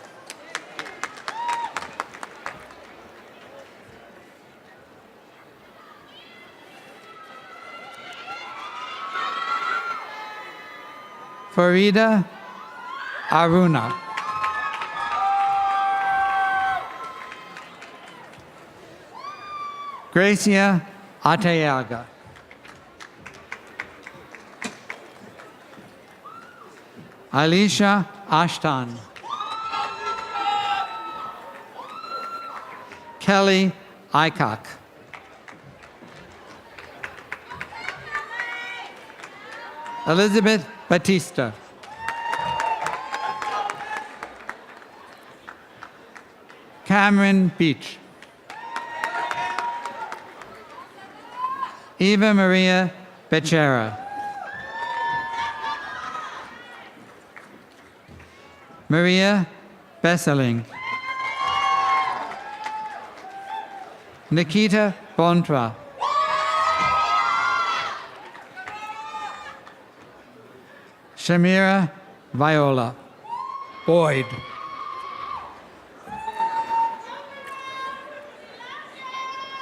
Farida Aruna. Gracia Atayaga. Alicia Ashton. Kelly Ikak. Elizabeth Batista. Cameron Beach. Eva Maria Becerra. Maria Besseling. Nikita Bontra. Shamira Viola. Boyd.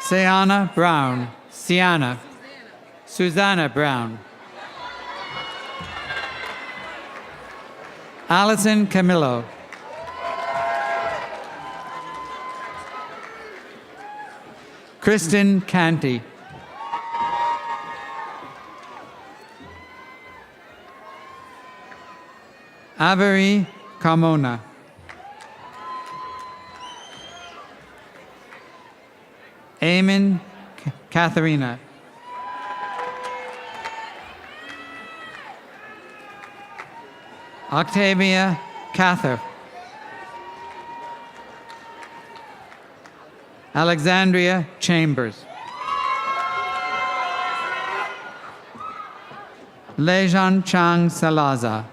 Sienna Brown. Susanna Brown. Allison Camillo. Kristen Canty. Avery Carmona. Eamon Katharina. Octavia Cather. Alexandria Chambers. Lejan Chang Salazar.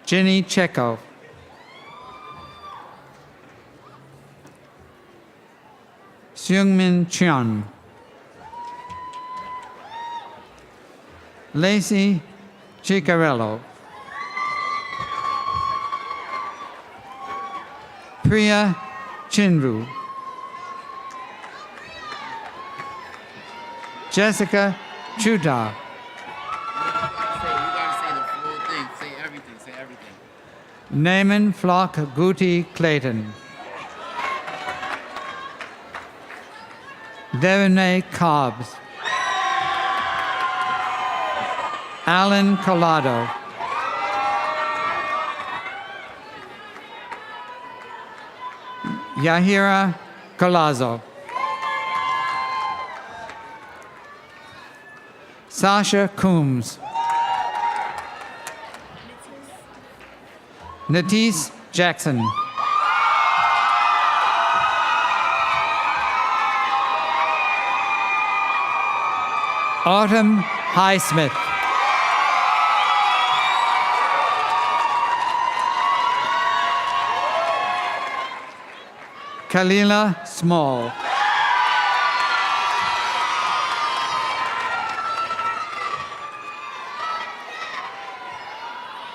Jenny Checo. Seungmin Chun. Lacey Ciccarello. Priya Chinru. Jessica Chudar. You gotta say the full thing. Say everything. Say everything. Naaman Flock Guti Clayton. Devonay Cobbs. Alan Collado. Yahira Colazo. Sasha Coombs. Natisse Jackson. Autumn Highsmith. Kalila Small.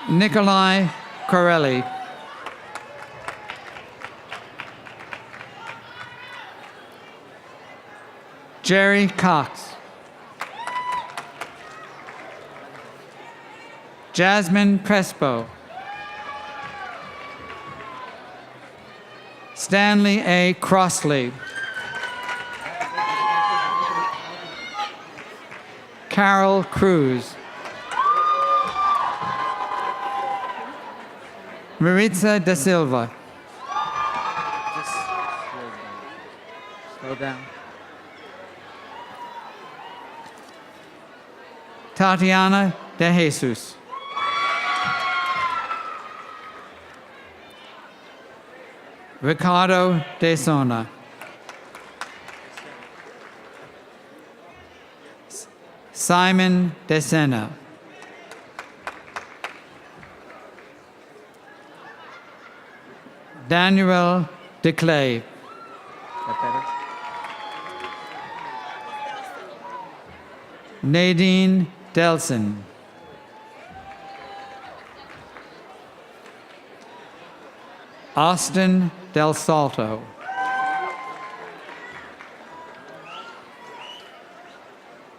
Nikolai Corelli. Jerry Cox. Jasmine Crespo. Stanley A. Crossley. Carol Cruz. Maritza da Silva. Slow down. Tatiana de Jesus. Ricardo de Sona. Simon de Sena. Daniel de Clay. Nadine Delson. Austin Del Salto.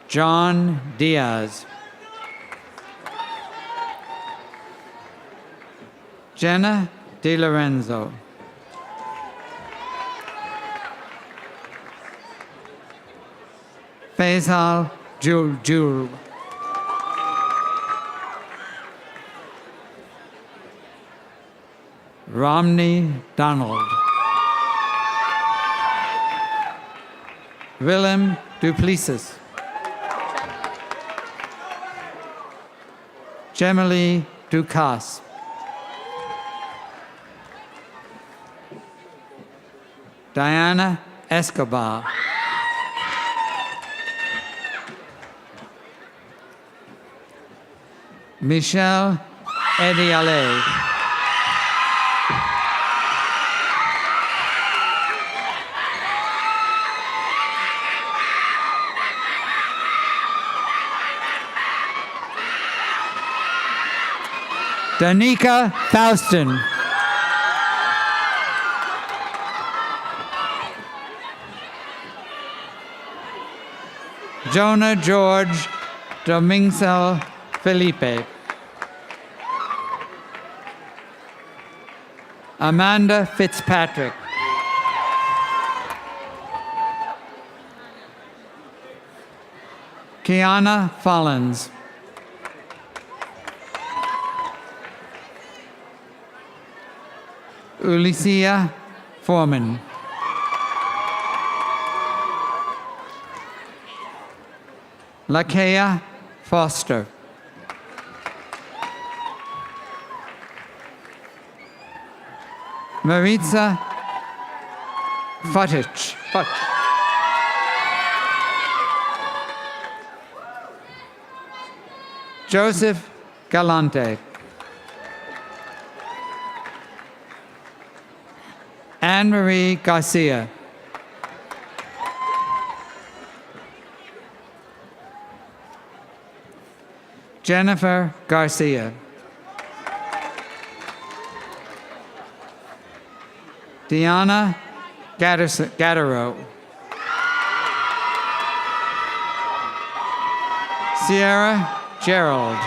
John Diaz. Jenna De Lorenzo. Faisal Jul. Romney Donald. Willem Duplessis. Gemily Ducasse. Diana Escobar. Michelle Ediale. Danica Faustin. Jonah George Domingsel Felipe. Amanda Fitzpatrick. Kiana Follins. Ulysia Foreman. Lakea Foster. Maritza Futich. Joseph Galante. Anne-Marie Garcia. Jennifer Garcia. Diana Gattero. Sierra Gerald.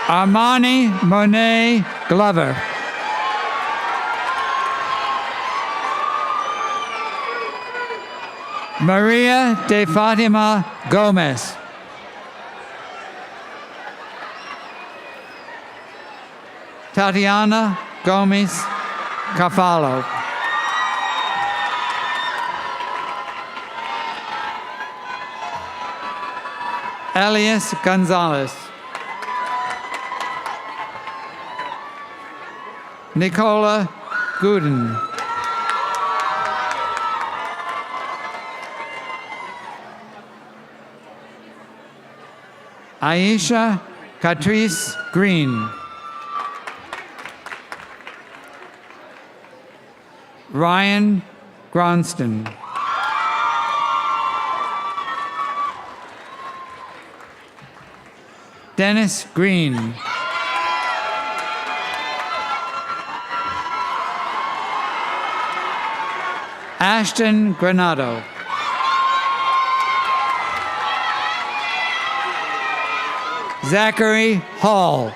Armani Monet Glover. Maria de Fatima Gomez. Tatiana Gomez Carvalho. Elias Gonzalez. Nicola Gooden. Aisha Catrice Green. Ryan Gronston. Dennis Green. Ashton Granado. Zachary Hall.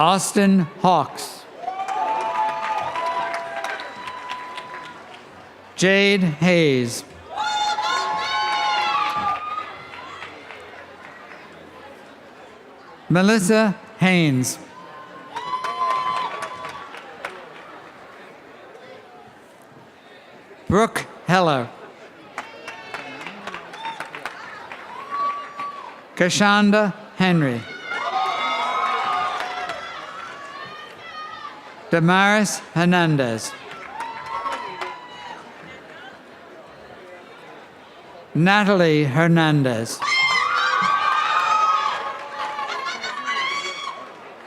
Austin Hawks. Jade Hayes. Melissa Haynes. Brooke Heller. Kashanda Henry. Damaris Hernandez. Natalie Hernandez.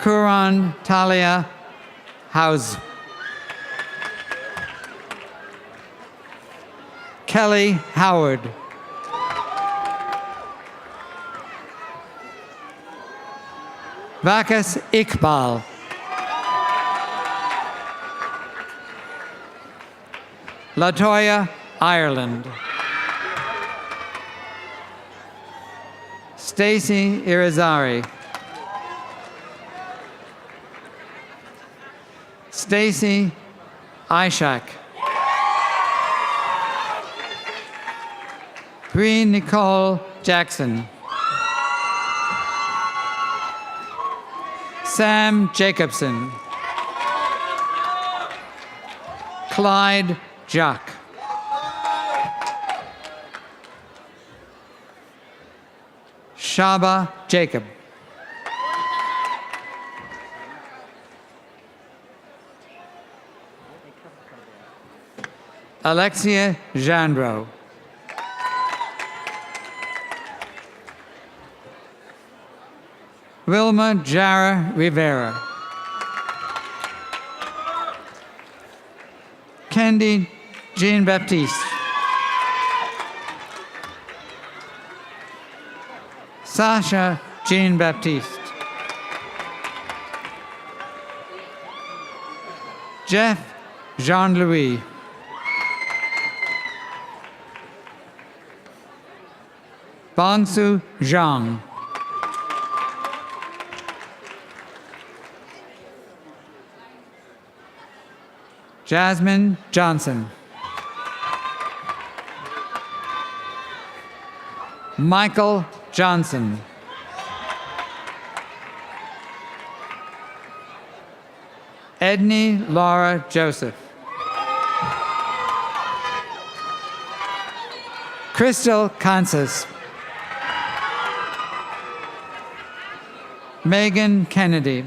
Kuran Talia House. Kelly Howard. Vakas Iqbal. Latoya Ireland. Stacy Irizarry. Stacy Ishak. Bree Nicole Jackson. Sam Jacobson. Clyde Jock. Shaba Jacob. Alexia Jandro. Wilma Jara Rivera. Candy Jean Baptiste. Sasha Jean Baptiste. Jeff Jean-Louis. Bangsu Zhang. Jasmine Johnson. Michael Johnson. Edney Laura Joseph. Crystal Kansas. Megan Kennedy.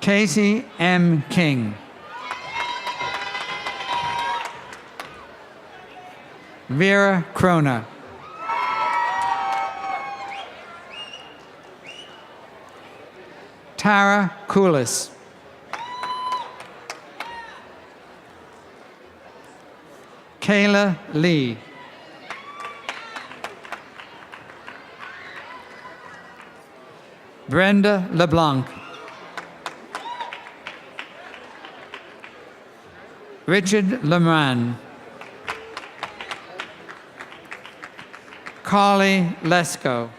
Casey M. King. Vera Krona. Tara Koulis. Kayla Lee. Brenda LeBlanc. Richard Lemran. Carly Lesko.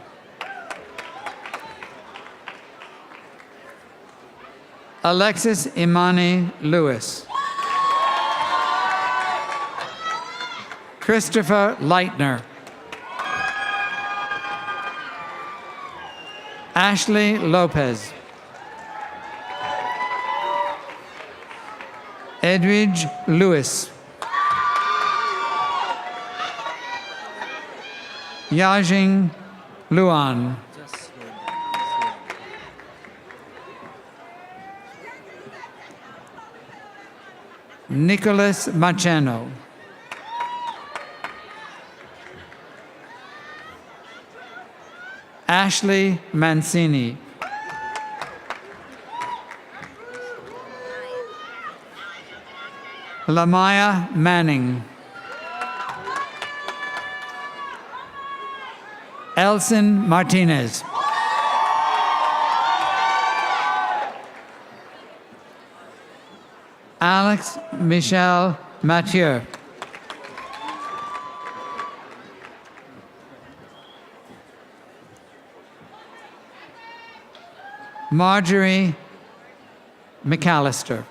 Alexis Imani Lewis. Christopher Leitner. Ashley Lopez. Edwidge Lewis. Yajing Luan. Nicholas Macheno. Ashley Mancini. Lamaya Manning. Elson Martinez. Alex Michelle Mathieu. Marjorie McAllister.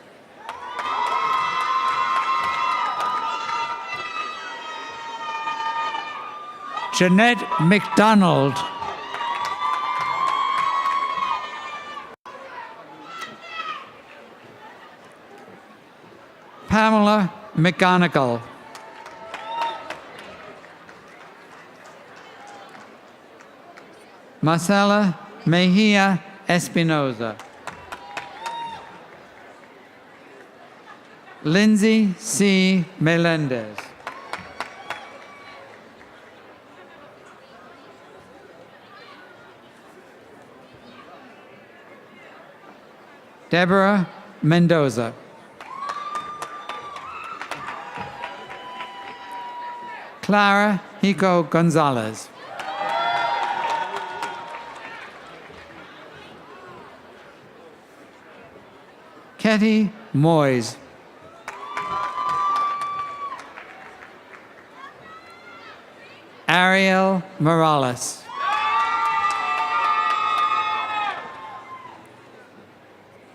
Jeanette McDonald. Pamela McGonigal. Marcela Mejia Espinoza. Lindsay C. Melendez. Deborah Mendoza. Clara Hico Gonzalez. Ketty Moyes. Ariel Morales.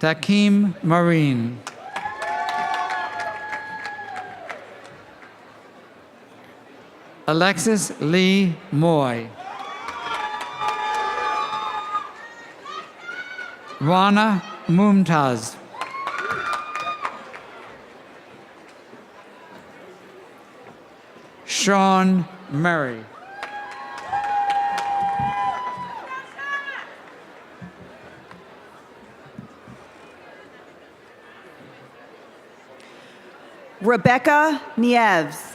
Takim Marine. Alexis Lee Moy. Rana Mumtaz. Sean Murray. Rebecca Nieves.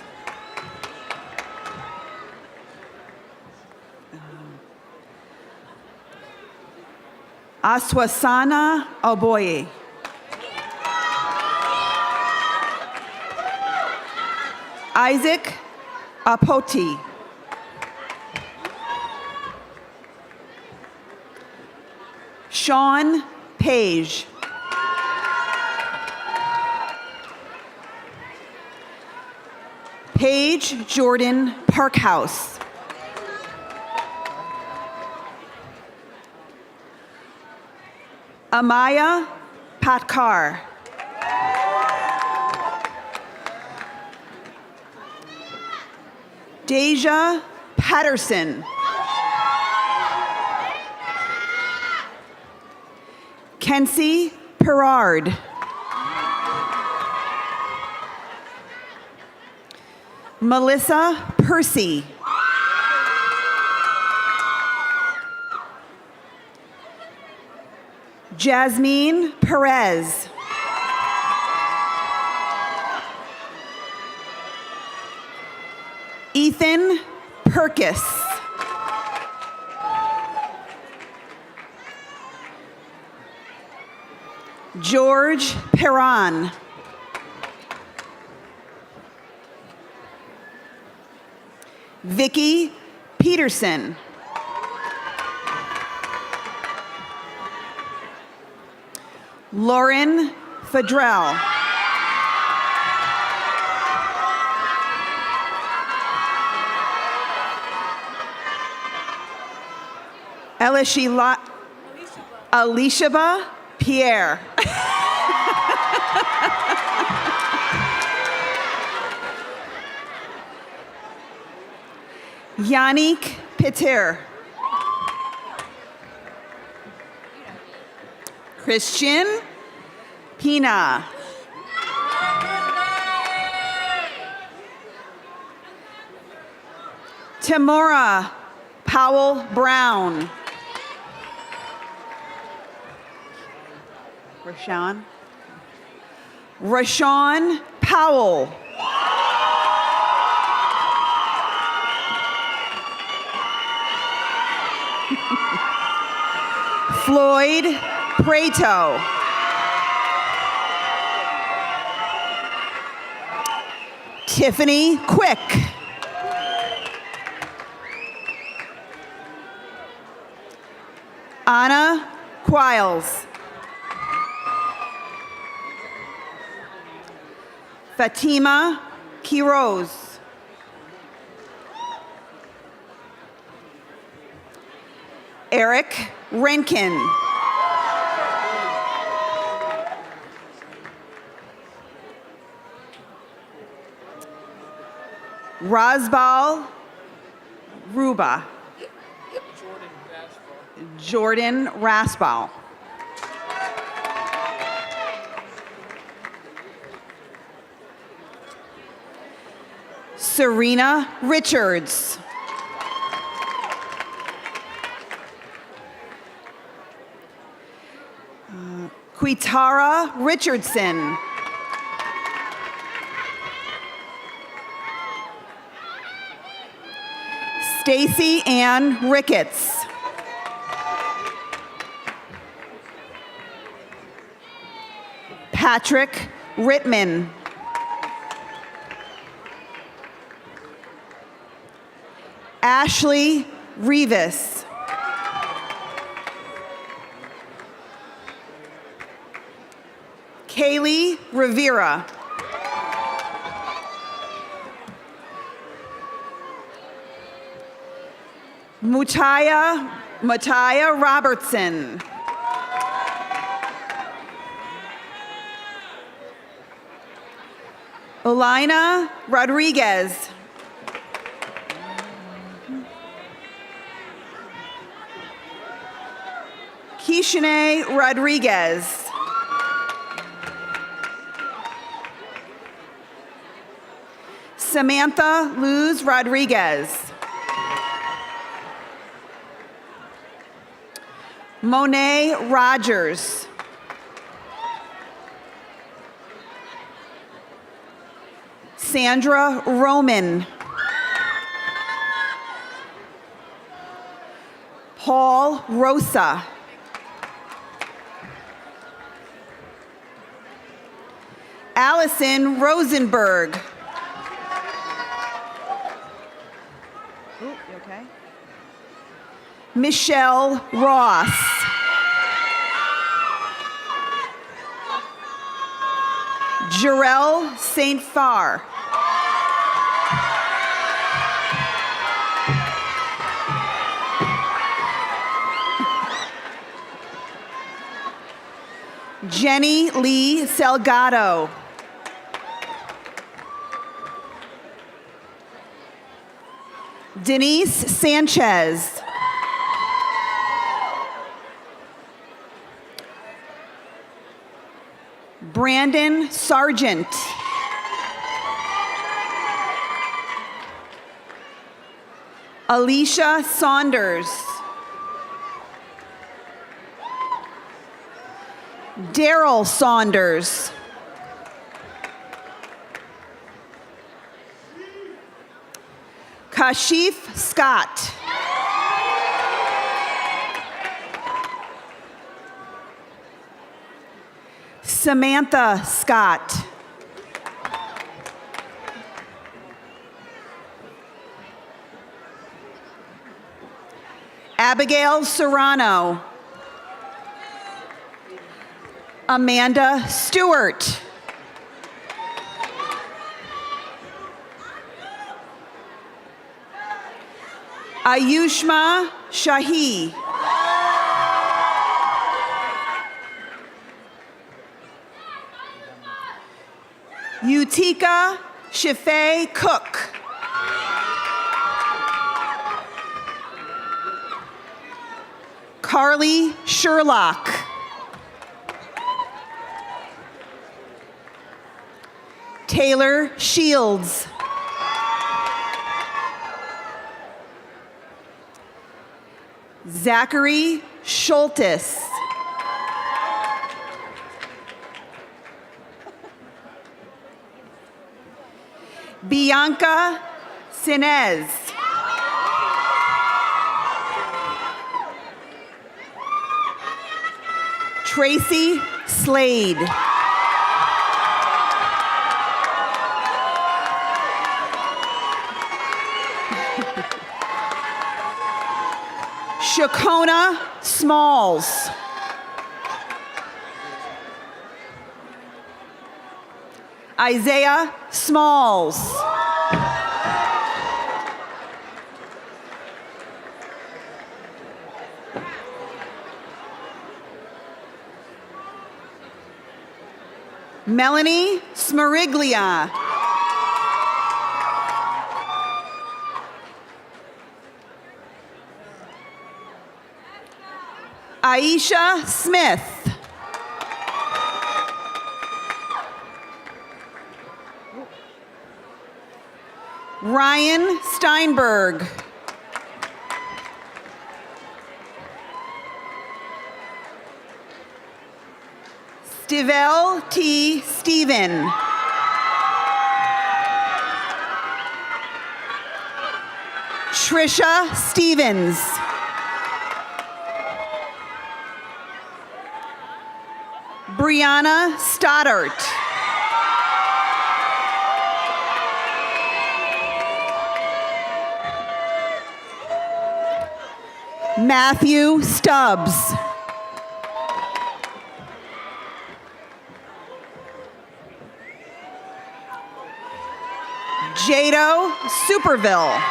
Aswasana Oboye. Isaac Apoti. Sean Page. Paige Jordan Parkhouse. Amaya Patkar. Deja Patterson. Kenzie Perard. Melissa Percy. Jasmine Perez. Ethan Perkis. George Perron. Vicky Peterson. Lauren Fadrell. Alishaba Pierre. Yannick Peter. Christian Pina. Tamora Powell Brown. Rashawn Powell. Floyd Prato. Tiffany Quick. Anna Quiles. Fatima Quiroz. Eric Renkin. Razbal Ruba. Jordan Rasbaugh. Serena Richards. Quitara Richardson. Stacy Ann Ricketts. Patrick Rittman. Ashley Rivas. Kaylee Rivera. Mataya Robertson. Olina Rodriguez. Kishane Rodriguez. Samantha Luz Rodriguez. Monet Rogers. Sandra Roman. Paul Rosa. Allison Rosenberg. Ooh, you okay? Michelle Ross. Jarell St. Far. Jenny Lee Salgado. Denise Sanchez. Brandon Sargent. Alicia Saunders. Daryl Saunders. Kashif Scott. Samantha Scott. Abigail Serrano. Amanda Stewart. Ayushma Shahi. Utica Shifei Cook. Carly Sherlock. Taylor Shields. Zachary Schultes. Bianca Sinez. Tracy Slade. Shakona Smalls. Isaiah Smalls. Melanie Smariglia. Aisha Smith. Ryan Steinberg. Stivell T. Stephen. Trisha Stevens. Brianna Stoddart. Matthew Stubbs. Jado Superville.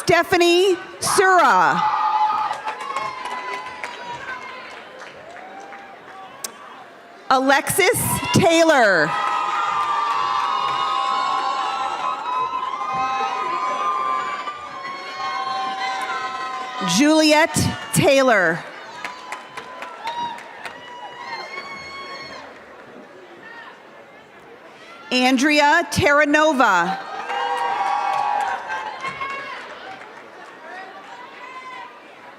Stephanie Sura. Alexis Taylor. Juliet Taylor. Andrea Terranova.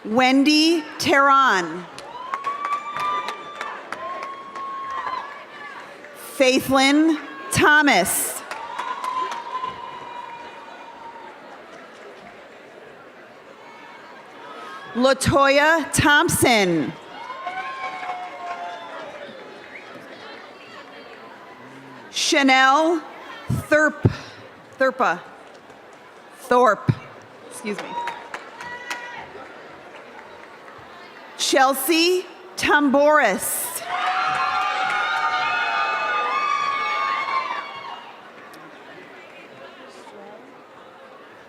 Wendy Terran. Faithlyn Thomas. Latoya Thompson. Chanel Thorpe. Excuse me. Chelsea Tamboris.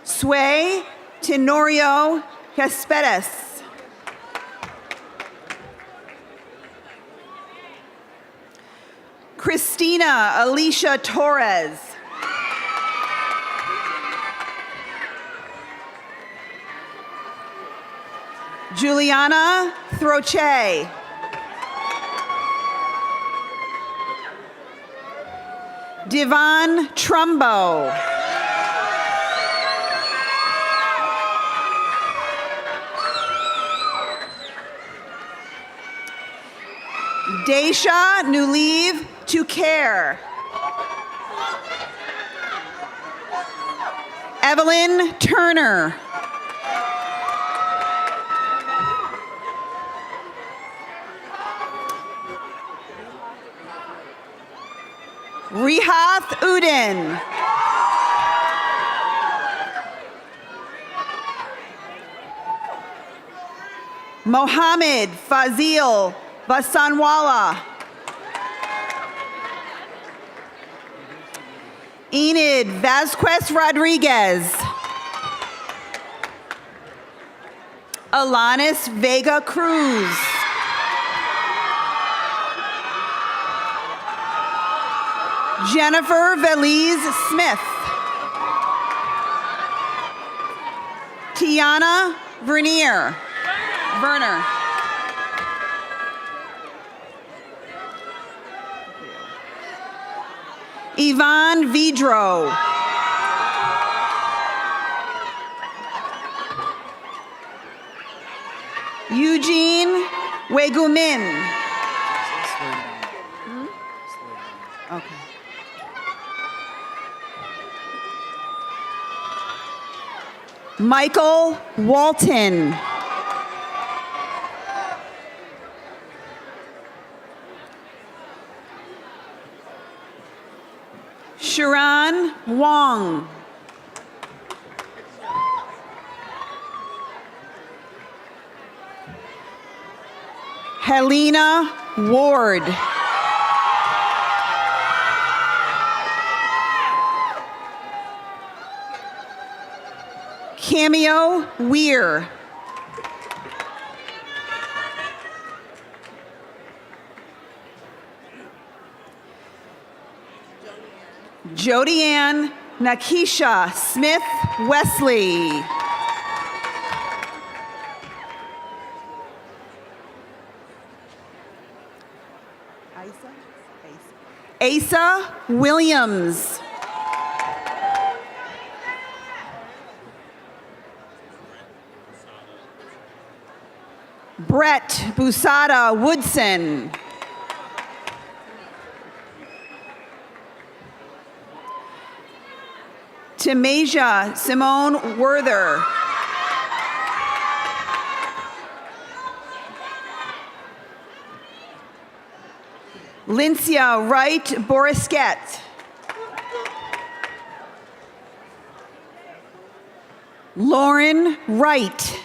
Sway Tenorio Cespedes. Christina Alicia Torres. Juliana Throche. Devon Trumbo. Daisha Nuleave to Care. Evelyn Turner. Rihath Udin. Mohammed Fazil Basanwala. Enid Vasquez Rodriguez. Alanis Vega Cruz. Jennifer Veliz Smith. Tiana Vernier. Werner. Yvonne Vidro. Eugene Wegumin. Okay. Michael Walton. Sharon Wong. Helena Ward. Cameo Weir. Jody Ann Nakisha Smith Wesley. Asa Williams. Brett Busada Woodson. Timasia Simone Werther. Lincia Wright Borisket. Lauren Wright.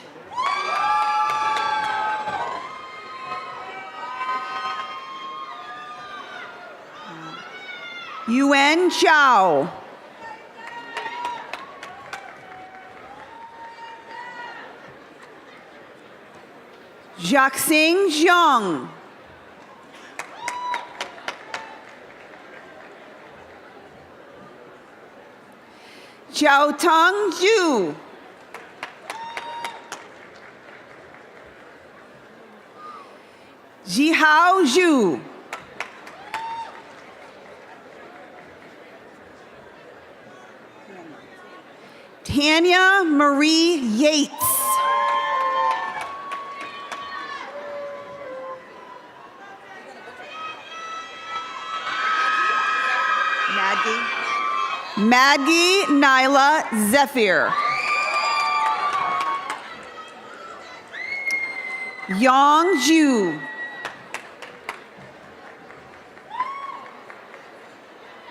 Yuen Zhao. Jiaxing Zhang. Jiaotong Zhu. Jihao Zhu. Tanya Marie Yates. Maggie Nyla Zephyr. Yang Zhu.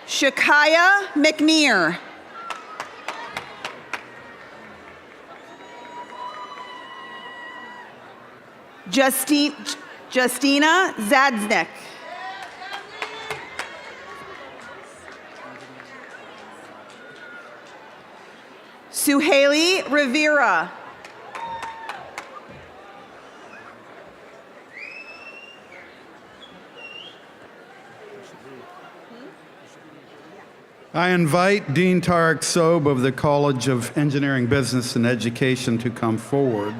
Shakaya McNear. Justina Zadznik. Suhaili Rivera. I invite Dean Tarek Sobe of the College of Engineering, Business, and Education to come forward.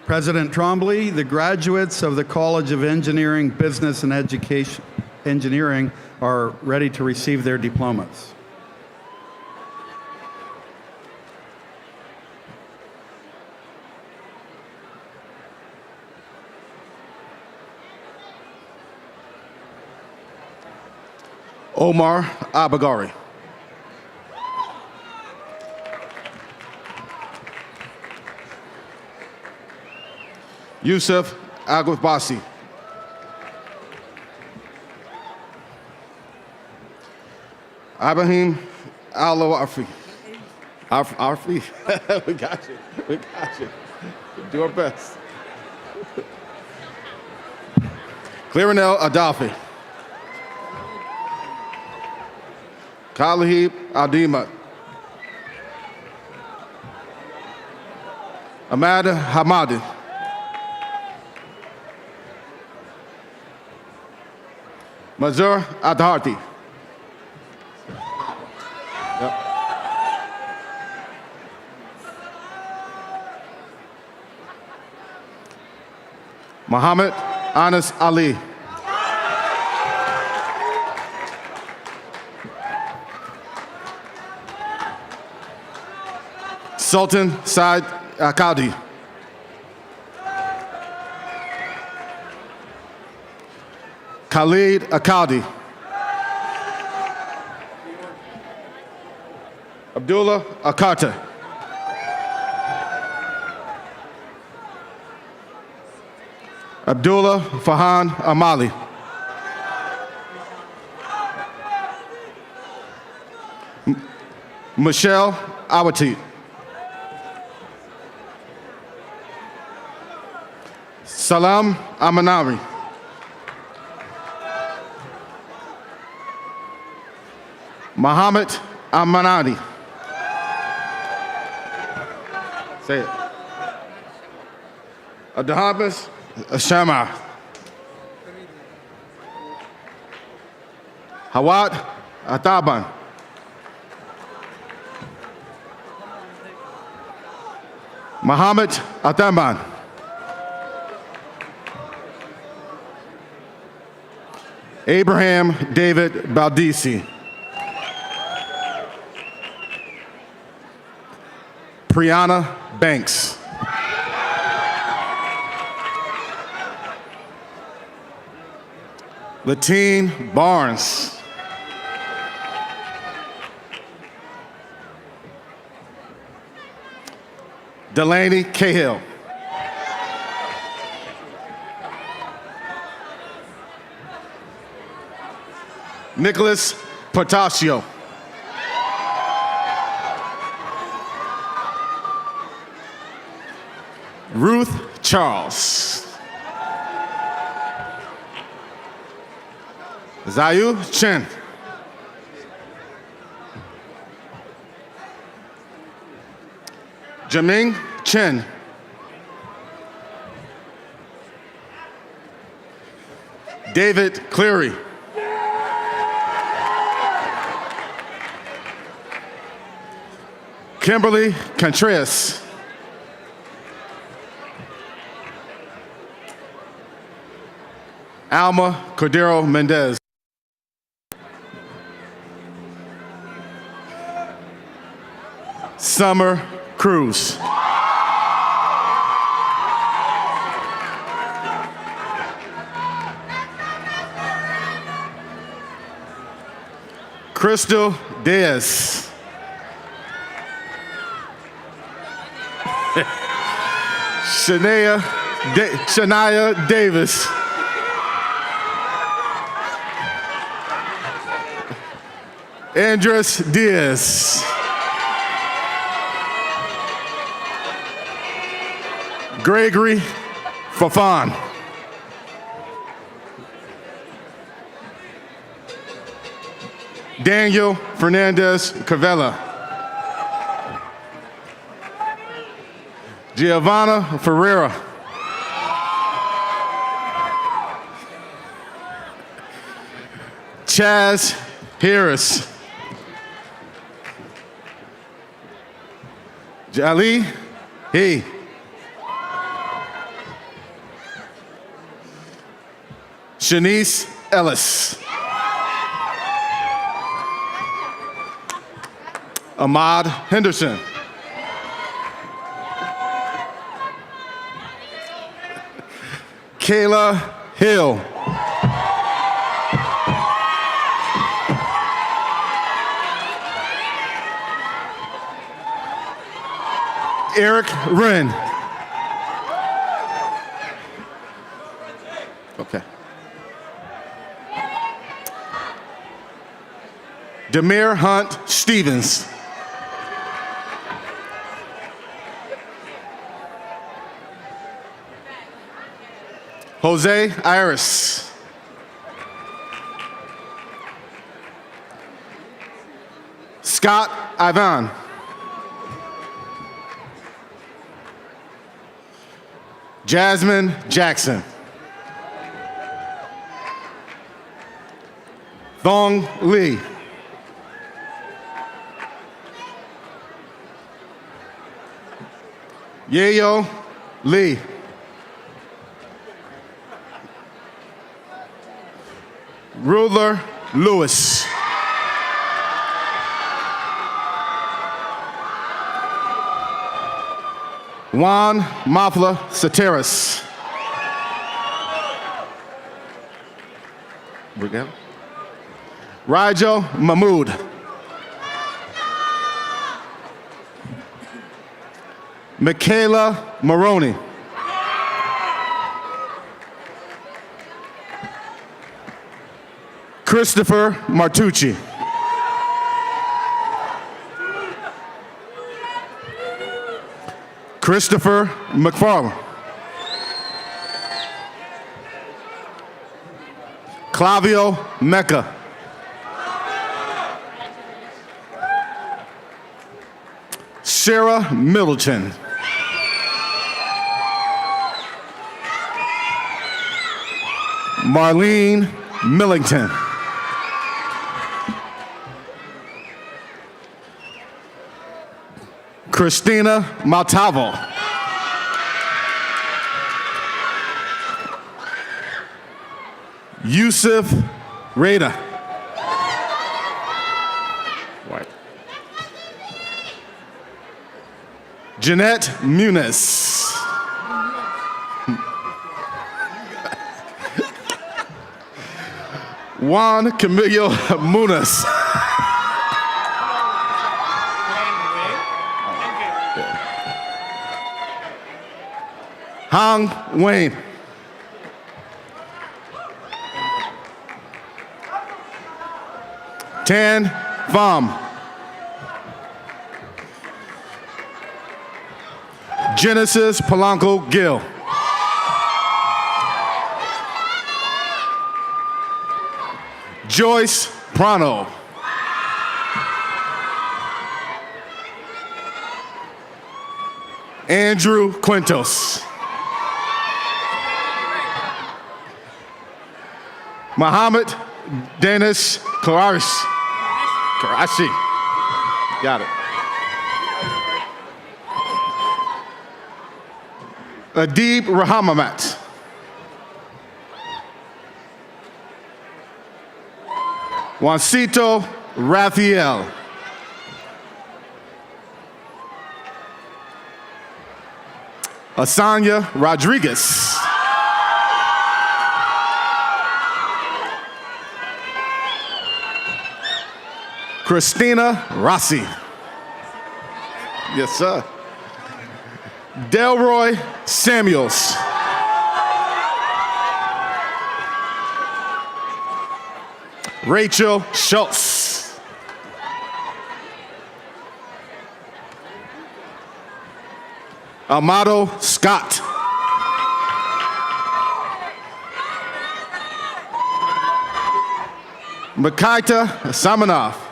President Trombley, the graduates of the College of Engineering, Business, and Engineering are ready to receive their diplomas. Omar Abagari. Yusuf Agwabasi. Ibrahim Al-Arfi. Arfi. We got you. We got you. Do our best. Clarinel Adolfi. Khalid Aldima. Ahmad Hamadi. Mazur Adharti. Yep. Muhammad Anas Ali. Sultan Said Akadi. Khalid Akadi. Abdullah Akata. Abdullah Fahan Amali. Michelle Awati. Salam Amanari. Muhammad Amanadi. Say it. Adahabas Shama. Hawat Ataban. Muhammad Ataban. Abraham David Baldisi. Priyana Banks. Latine Barnes. Delaney Cahill. Nicholas Portacio. Ruth Charles. Zayu Chen. Jaming Chen. David Cleary. Kimberly Contreras. Alma Cordero Mendez. Summer Cruz. Crystal Diaz. Shania Davis. Andres Diaz. Gregory Fafan. Daniel Fernandez Cavella. Giovanna Ferreira. Chaz Harris. Jali He. Shanice Ellis. Ahmad Henderson. Kayla Hill. Eric Wren. Okay. Demir Hunt Stevens. Jose Iris. Scott Ivan. Jasmine Jackson. Thong Lee. Yayo Lee. Ruler Lewis. Juan Mafla Sateras. Rijo Mahmood. Michaela Maroney. Christopher Martucci. Christopher McFarland. Clavio Mecca. Sarah Middleton. Marlene Millington. Christina Maltavo. Yusuf Reda. White. Jeanette Muniz. Juan Camilo Munoz. Hong Wayne. Tan Pham. Genesis Polanco Gill. Joyce Prano. Andrew Quintos. Muhammad Danish Karashi. Got it. Adib Rahamamat. Juancito Raphael. Asanya Rodriguez. Christina Rossi. Yes, sir. Delroy Samuels. Rachel Schultz. Amado Scott. Makaita Samanov.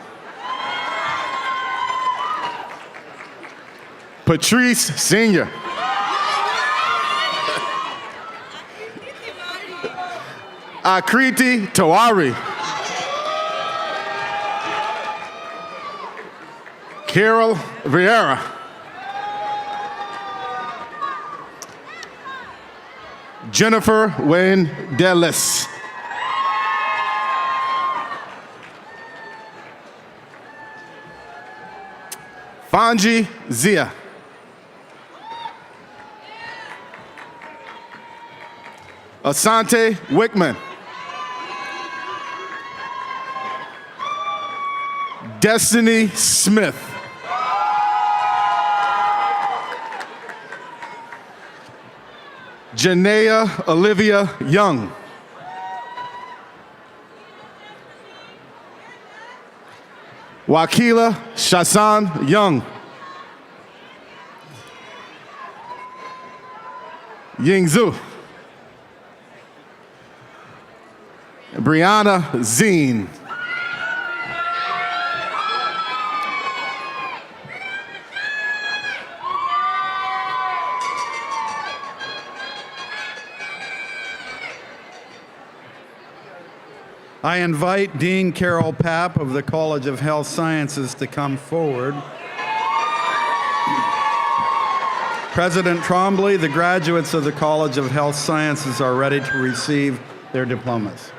Patrice Sr. Akriti Tawari. Carol Vieira. Jennifer Wayne Dellis. Fanji Zia. Asante Wickman. Destiny Smith. Janaea Olivia Young. Wakila Shasan Young. Yingzhu. Brianna Zine. I invite Dean Carol Papp of the College of Health Sciences to come forward. President Trombley, the graduates of the College of Health Sciences are ready to receive their diplomas.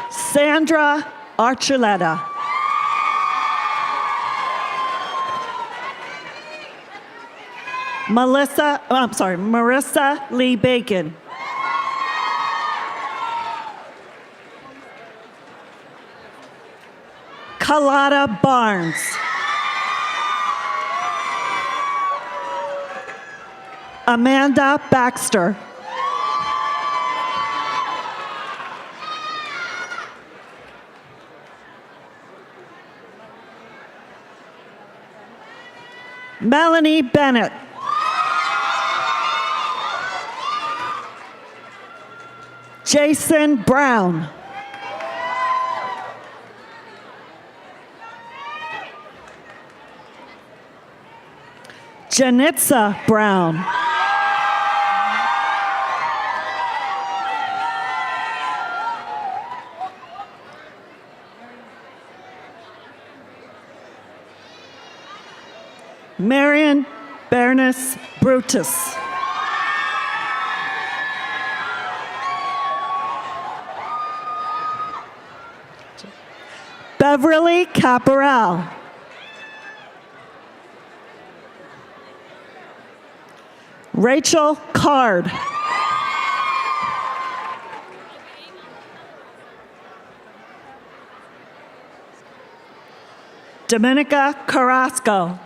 Sandra Archuleta. Marissa Lee Bacon. Kalada Barnes. Amanda Baxter. Melanie Bennett. Jason Brown. Janitza Brown. Marion Bernice Brutus. Beverly Caporal. Rachel Card. Dominica Carrasco.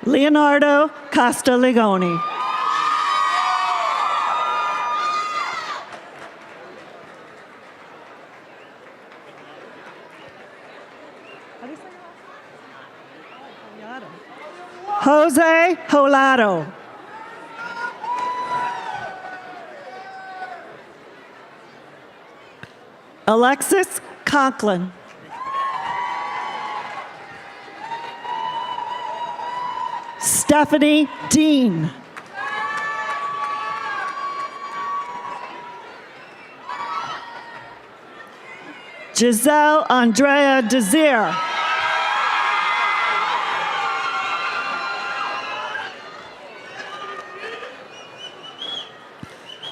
Leonardo Castiglione. Jose Holado. Alexis Conklin. Stephanie Dean. Giselle Andrea Desir.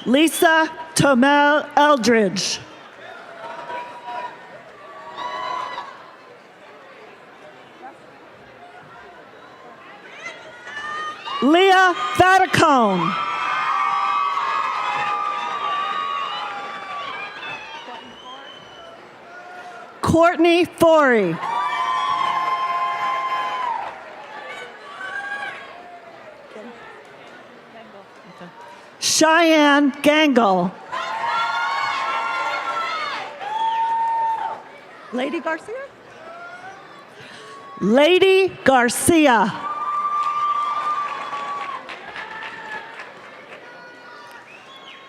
Lisa Tomel Eldridge. Leah Vaticone. Courtney Forey. Cheyenne Gangle. Lady Garcia? Lady Garcia.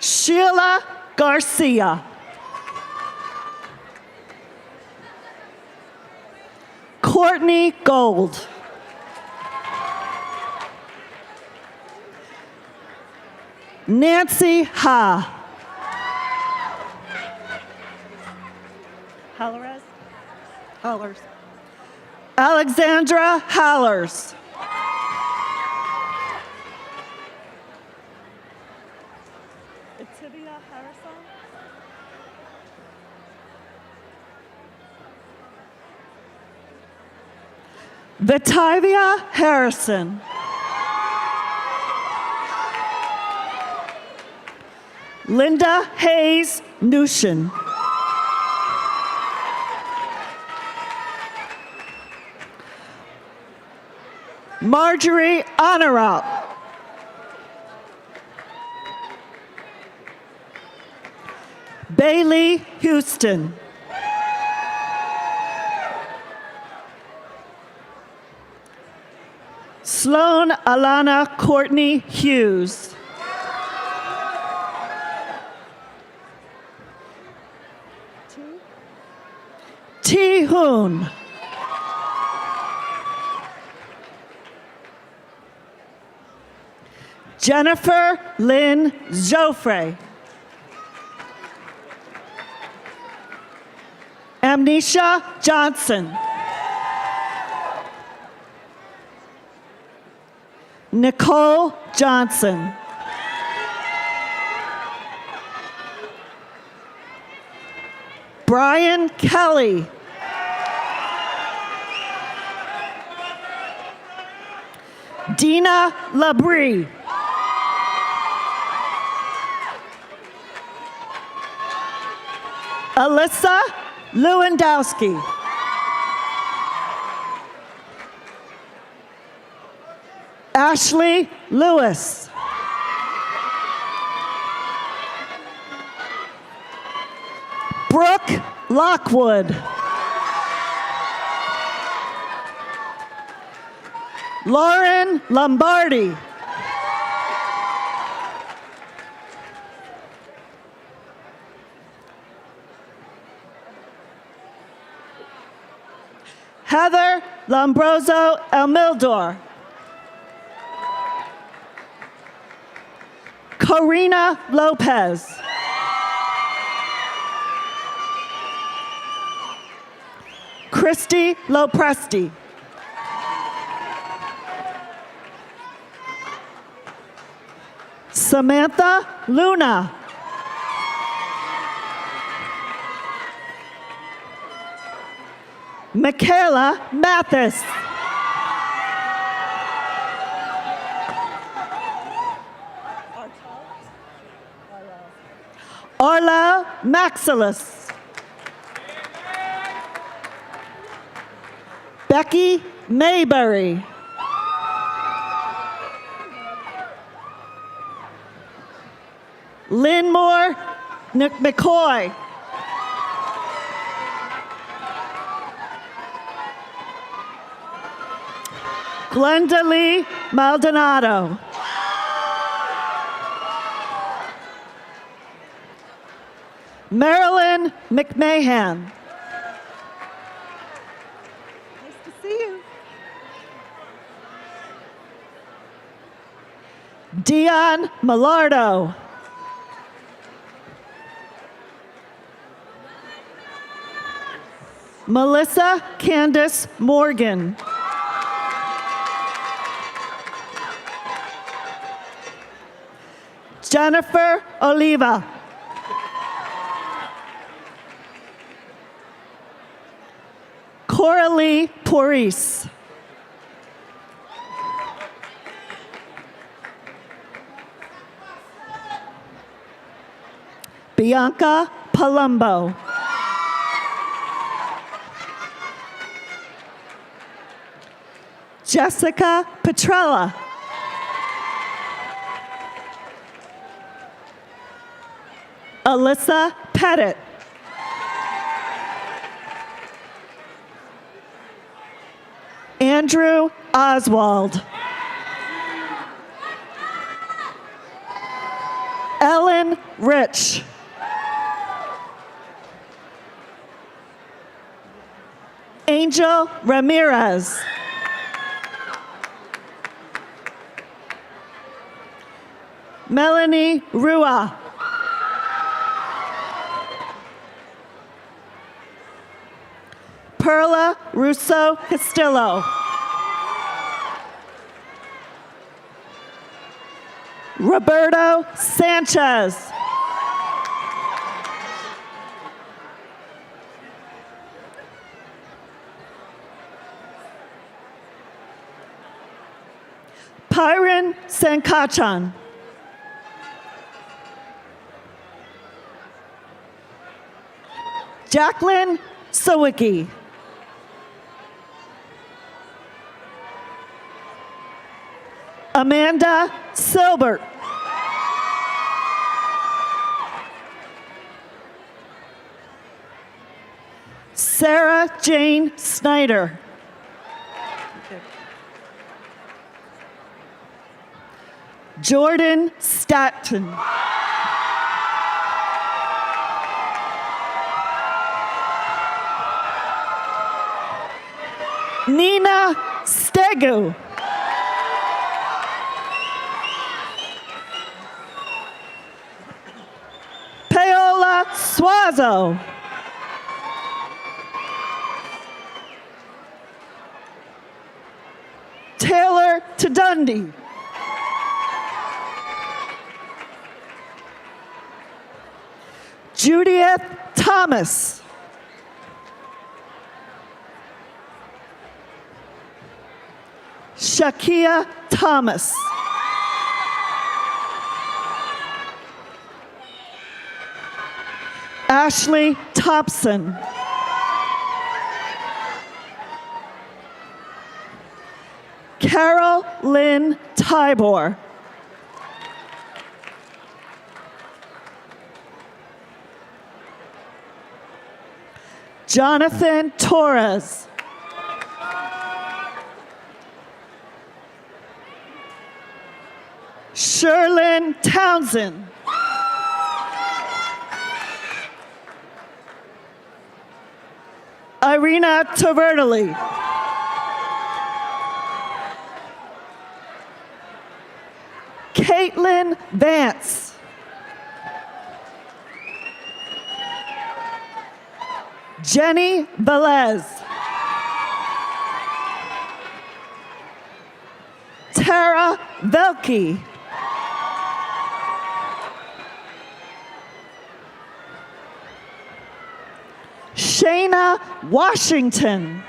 Sheila Garcia. Courtney Gold. Nancy Ha. Hallerez? Hallers. Alexandra Hallers. Tibia Harrison. Vitavia Harrison. Linda Hayes Nushin. Marjorie Honorop. Bailey Houston. Sloan Alana Courtney Hughes. T. Hoon. Jennifer Lynn Joffre. Amnesia Johnson. Nicole Johnson. Brian Kelly. Dina Labrie. Alyssa Lewandowski. Ashley Lewis. Brooke Lockwood. Lauren Lombardi. Heather Lombroso Elmildor. Corina Lopez. Christy Lopresti. Samantha Luna. Michaela Mathis. Arla Maxilis. Becky Mayberry. Lynn Moore McCoy. Glenda Lee Maldonado. Marilyn McMahon. Nice to see you. Dion Millardo. Melissa Candace Morgan. Jennifer Oliva. Coralie Poris. Bianca Palumbo. Jessica Petrella. Alyssa Pettit. Andrew Oswald. Ellen Rich. Angel Ramirez. Melanie Rua. Perla Russo Castillo. Roberto Sanchez. Pyron Sankachan. Jacqueline Sawicki. Amanda Silbert. Sarah Jane Snyder. Jordan Statton. Nina Stegu. Paola Suazo. Taylor Tadundy. Judith Thomas. Shakia Thomas. Ashley Thompson. Carol Lynn Tybor. Jonathan Torres. Sherlyn Townsend. Irina Tavertoli. Caitlin Vance. Jenny Velez. Tara Velke. Shayna Washington.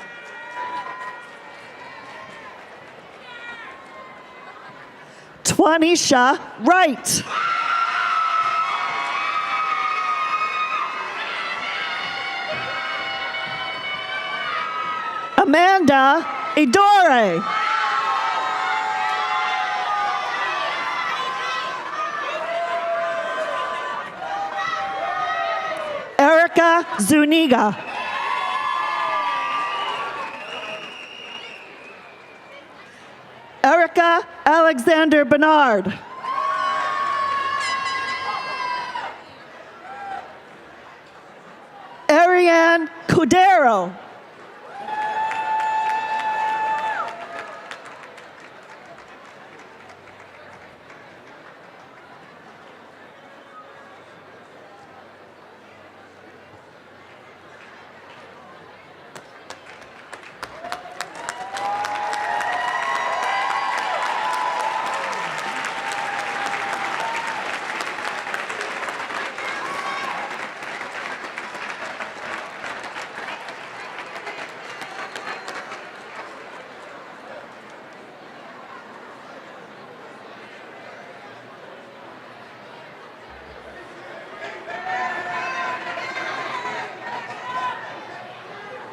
Twanisha Wright. Amanda Idore. Erica Zuniga. Erica Alexander Bernard. Ariane Cudero.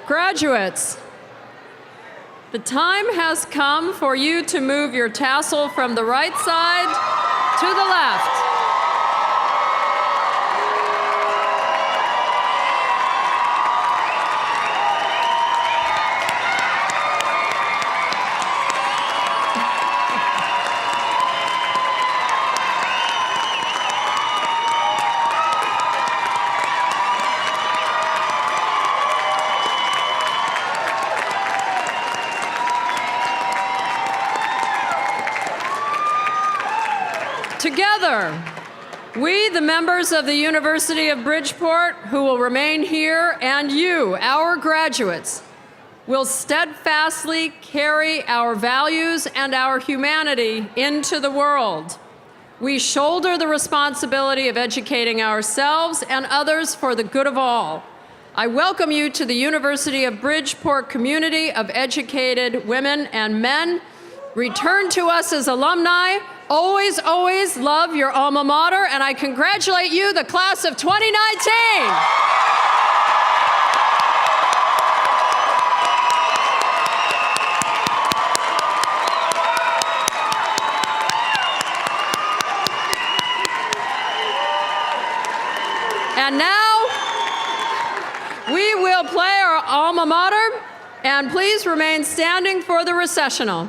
Graduates, the time has come for you to move your tassel from the right side to the left. Together, we, the members of the University of Bridgeport, who will remain here, and you, our graduates, will steadfastly carry our values and our humanity into the world. We shoulder the responsibility of educating ourselves and others for the good of all. I welcome you to the University of Bridgeport community of educated women and men. Return to us as alumni. Always, always love your alma mater, and I congratulate you, the class of 2019. And now, we will play our alma mater, and please remain standing for the recessional.